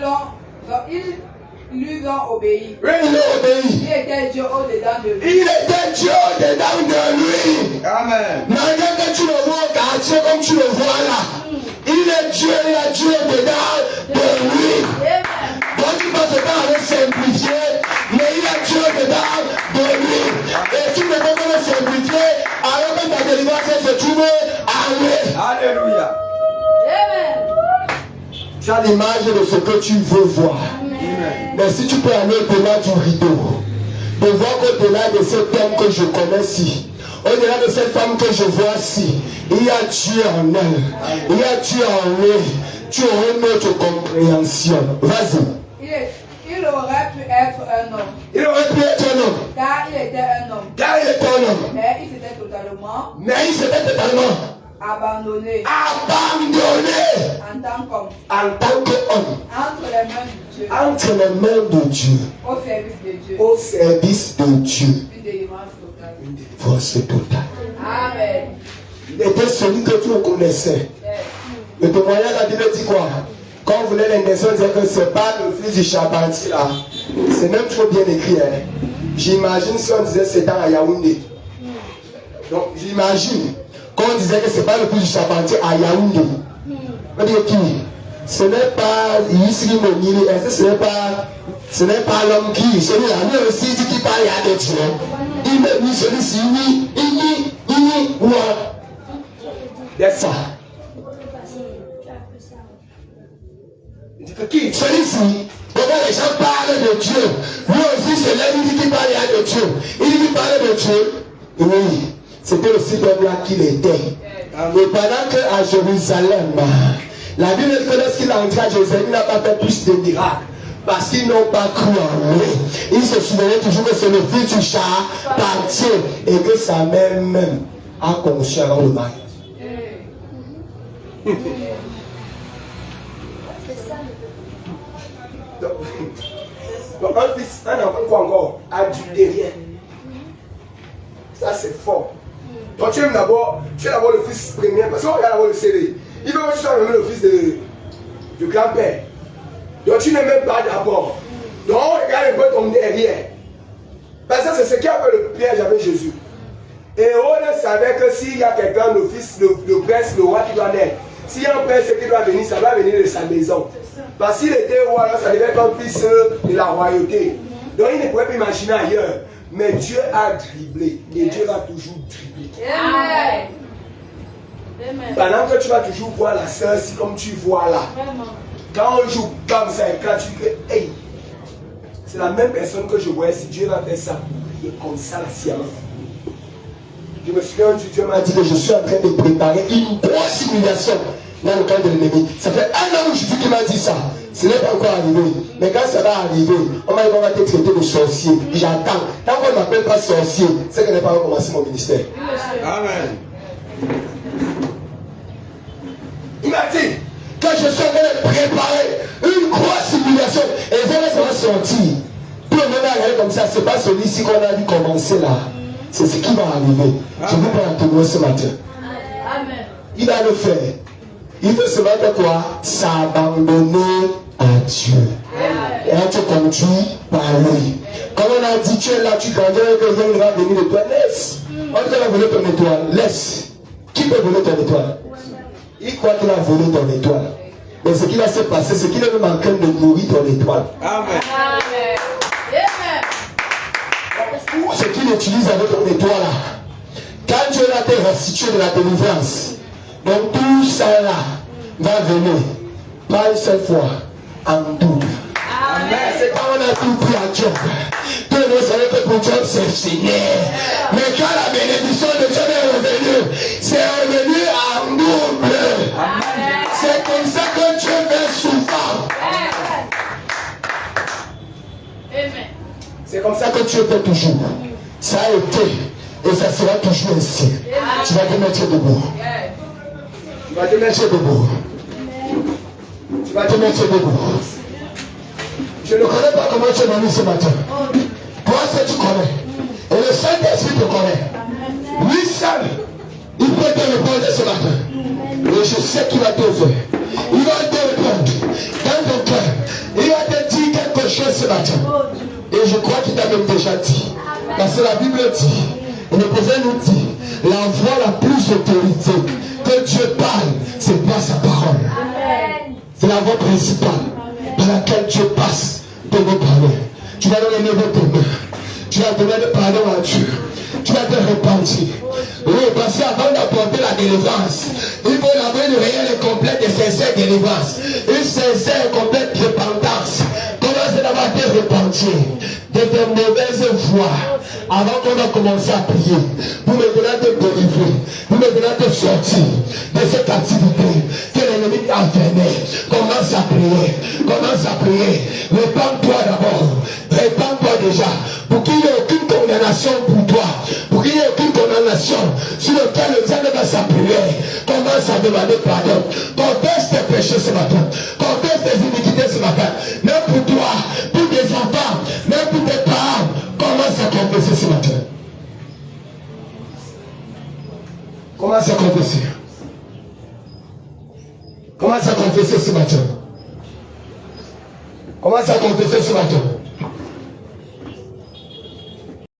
S2: lui ont obéi.
S1: Oui, il a obéi.
S2: Il était Dieu au-dedans de lui.
S1: Il était Dieu dedans de lui.
S3: Amen.
S1: Malgré que tu le vois au quartier comme tu le vois là. Il est Dieu, il a Dieu dedans de lui.
S4: Amen.
S1: Donc tu passes le temps à le simplifier, mais il a Dieu dedans de lui. Et tu ne peux pas le simplifier.
S3: Alléluia.
S2: Amen.
S1: Tu as l'image de ce que tu veux voir.
S3: Amen.
S1: Mais si tu peux aller au-delà du rideau, de voir qu'au-delà de cet homme que je connais ci, au-delà de cette femme que je vois ci, il y a Dieu en elle, il y a Dieu en lui, tu aurais une autre compréhension. Vas-y.
S2: Il aurait pu être un homme.
S1: Il aurait pu être un homme.
S2: Car il était un homme.
S1: Car il était un homme.
S2: Mais il s'était totalement abandonné
S1: en tant qu'homme,
S2: entre les mains de Dieu.
S1: entre les mains de Dieu,
S2: Au service de Dieu.
S1: au service de Dieu.
S2: Une délivrance totale.
S1: Une délivrance totale.
S2: Amen.
S1: Il était celui que Dieu connaissait. Le témoignage, la Bible dit quoi? Quand on voulait l'intention de dire que ce n'est pas le fils du charpentier là, c'est même trop bien écrit. Hein? J'imagine si on disait c'est à Yaoundé. Donc j'imagine quand on disait que ce n'est pas le fils du charpentier à Yaoundé. On dit qui? Ce n'est pas Yisri Monili, ce n'est pas l'homme qui, celui-là, lui aussi dit qu'il parle à des Dieu. Il me dit celui-ci, c'est ça. Qui? Celui-ci, pourquoi les gens parlent de Dieu? Lui aussi, c'est là, il dit qu'il parle de Dieu. Il dit qu'il parle de Dieu. Oui, c'était aussi comme là qu'il était. Et pendant qu'à Jérusalem, la Bible dit que lorsqu'il est entré à Jérusalem, il n'a pas fait plus de miracles. Parce qu'ils n'ont pas cru en lui. Ils se souvenaient toujours que c'est le fils du charpentier et que sa mère même a conçu avant le mariage. Donc un fils, un enfant quoi encore? Adultérien. Ça c'est fort. Donc tu es d'abord le fils premier, parce qu'on regarde d'abord le CV. Il veut que tu sois même le fils du grand-père. Donc tu n'es même pas d'abord. Donc on regarde un peu ton derrière. Parce que c'est ce qui a fait le piège avec Jésus. Et on savait que s'il y a quelqu'un, le fils, le prince, le roi qui doit naître, s'il y a un prince qui doit venir, ça va venir de sa maison. Parce qu'il était roi, alors ça devait être un fils de la royauté. Donc il ne pouvait pas imaginer ailleurs. Mais Dieu a dribblé. Et Dieu va toujours dribbler.
S2: Amen.
S1: Pendant que tu vas toujours voir la sœur, si comme tu vois là. Quand on joue comme ça, et quand tu dis, hey, c'est la même personne que je vois. Si Dieu va faire ça pour prier comme ça, la science. Je me souviens du Dieu m'a dit que je suis en train de préparer une grosse humiliation dans le camp de l'ennemi. Ça fait un an aujourd'hui qu'il m'a dit ça. Ce n'est pas encore arrivé. Mais quand ça va arriver, on m'a dit qu'on va te traiter de sorcier. J'attends. Tant qu'on ne m'appelle pas sorcier, c'est que je n'ai pas recommencé mon ministère.
S3: Amen.
S1: Il m'a dit que je suis en train de préparer une grosse humiliation. Et ça va sortir. Tout le monde va regarder comme ça. Ce n'est pas celui-ci qu'on a dû commencer là. C'est ce qui va arriver. Je vous prends un témoin ce matin.
S2: Amen.
S1: Il va le faire. Il veut se mettre quoi? S'abandonner à Dieu. Et être conduit par lui. Comme on a dit, tu es là, tu grandis, que rien ne va venir de toi. Laisse. On va voler ton étoile. Laisse. Qui peut voler ton étoile? Il croit qu'il a volé ton étoile. Mais ce qui va se passer, c'est qu'il est même en train de nourrir ton étoile.
S3: Amen.
S2: Amen.
S1: Ou ce qu'il utilise avec ton étoile là. Quand Dieu va te restituer de la délivrance, donc tout ça là va venir, pas une seule fois, en double.
S2: Amen.
S1: C'est quand on a tout pris à Job. Tout le monde savait que pour Job c'est fini. Mais quand la bénédiction de Job est revenue, c'est revenu en double.
S2: Amen.
S1: C'est comme ça que Dieu fait souvent.
S2: Amen.
S1: C'est comme ça que Dieu fait toujours. Ça a été et ça sera toujours ainsi. Tu vas te mettre debout. Tu vas te mettre debout. Tu vas te mettre debout. Je ne connais pas comment tu es venu ce matin. Toi, c'est tu connais. Et le Saint-Esprit te connaît. Lui seul, il peut te répondre ce matin. Et je sais qu'il va te faire. Il va te répondre dans ton cœur. Il va te dire quelque chose ce matin. Et je crois qu'il t'a même déjà dit. Parce que la Bible dit, et le prophète nous dit, la voix la plus autorité que Dieu parle, c'est pas sa parole. C'est la voix principale par laquelle Dieu passe de nous parler. Tu vas donner votre main. Tu vas donner le pardon à Dieu. tu vas te repentir. Oui, parce qu'avant d'apporter la délivrance, il faut avoir une réelle et complète et sincère délivrance. Une sincère et complète repentance. Commence d'abord à te repentir de tes mauvaises voies avant qu'on a commencé à prier. Pour maintenant te délivrer, pour maintenant te sortir de cette activité que l'ennemi t'a enfermé. Commence à prier, commence à prier. Répands-toi d'abord, répands-toi déjà, pour qu'il n'y ait aucune condamnation pour toi, pour qu'il n'y ait aucune condamnation sur lequel le diable va s'appuyer. Commence à demander pardon. Confesse tes péchés ce matin, confesse tes iniquités ce matin, même pour toi, pour tes enfants, même pour tes parents. Commence à confesser ce matin. Commence à confesser. Commence à confesser ce matin. Commence à confesser ce matin.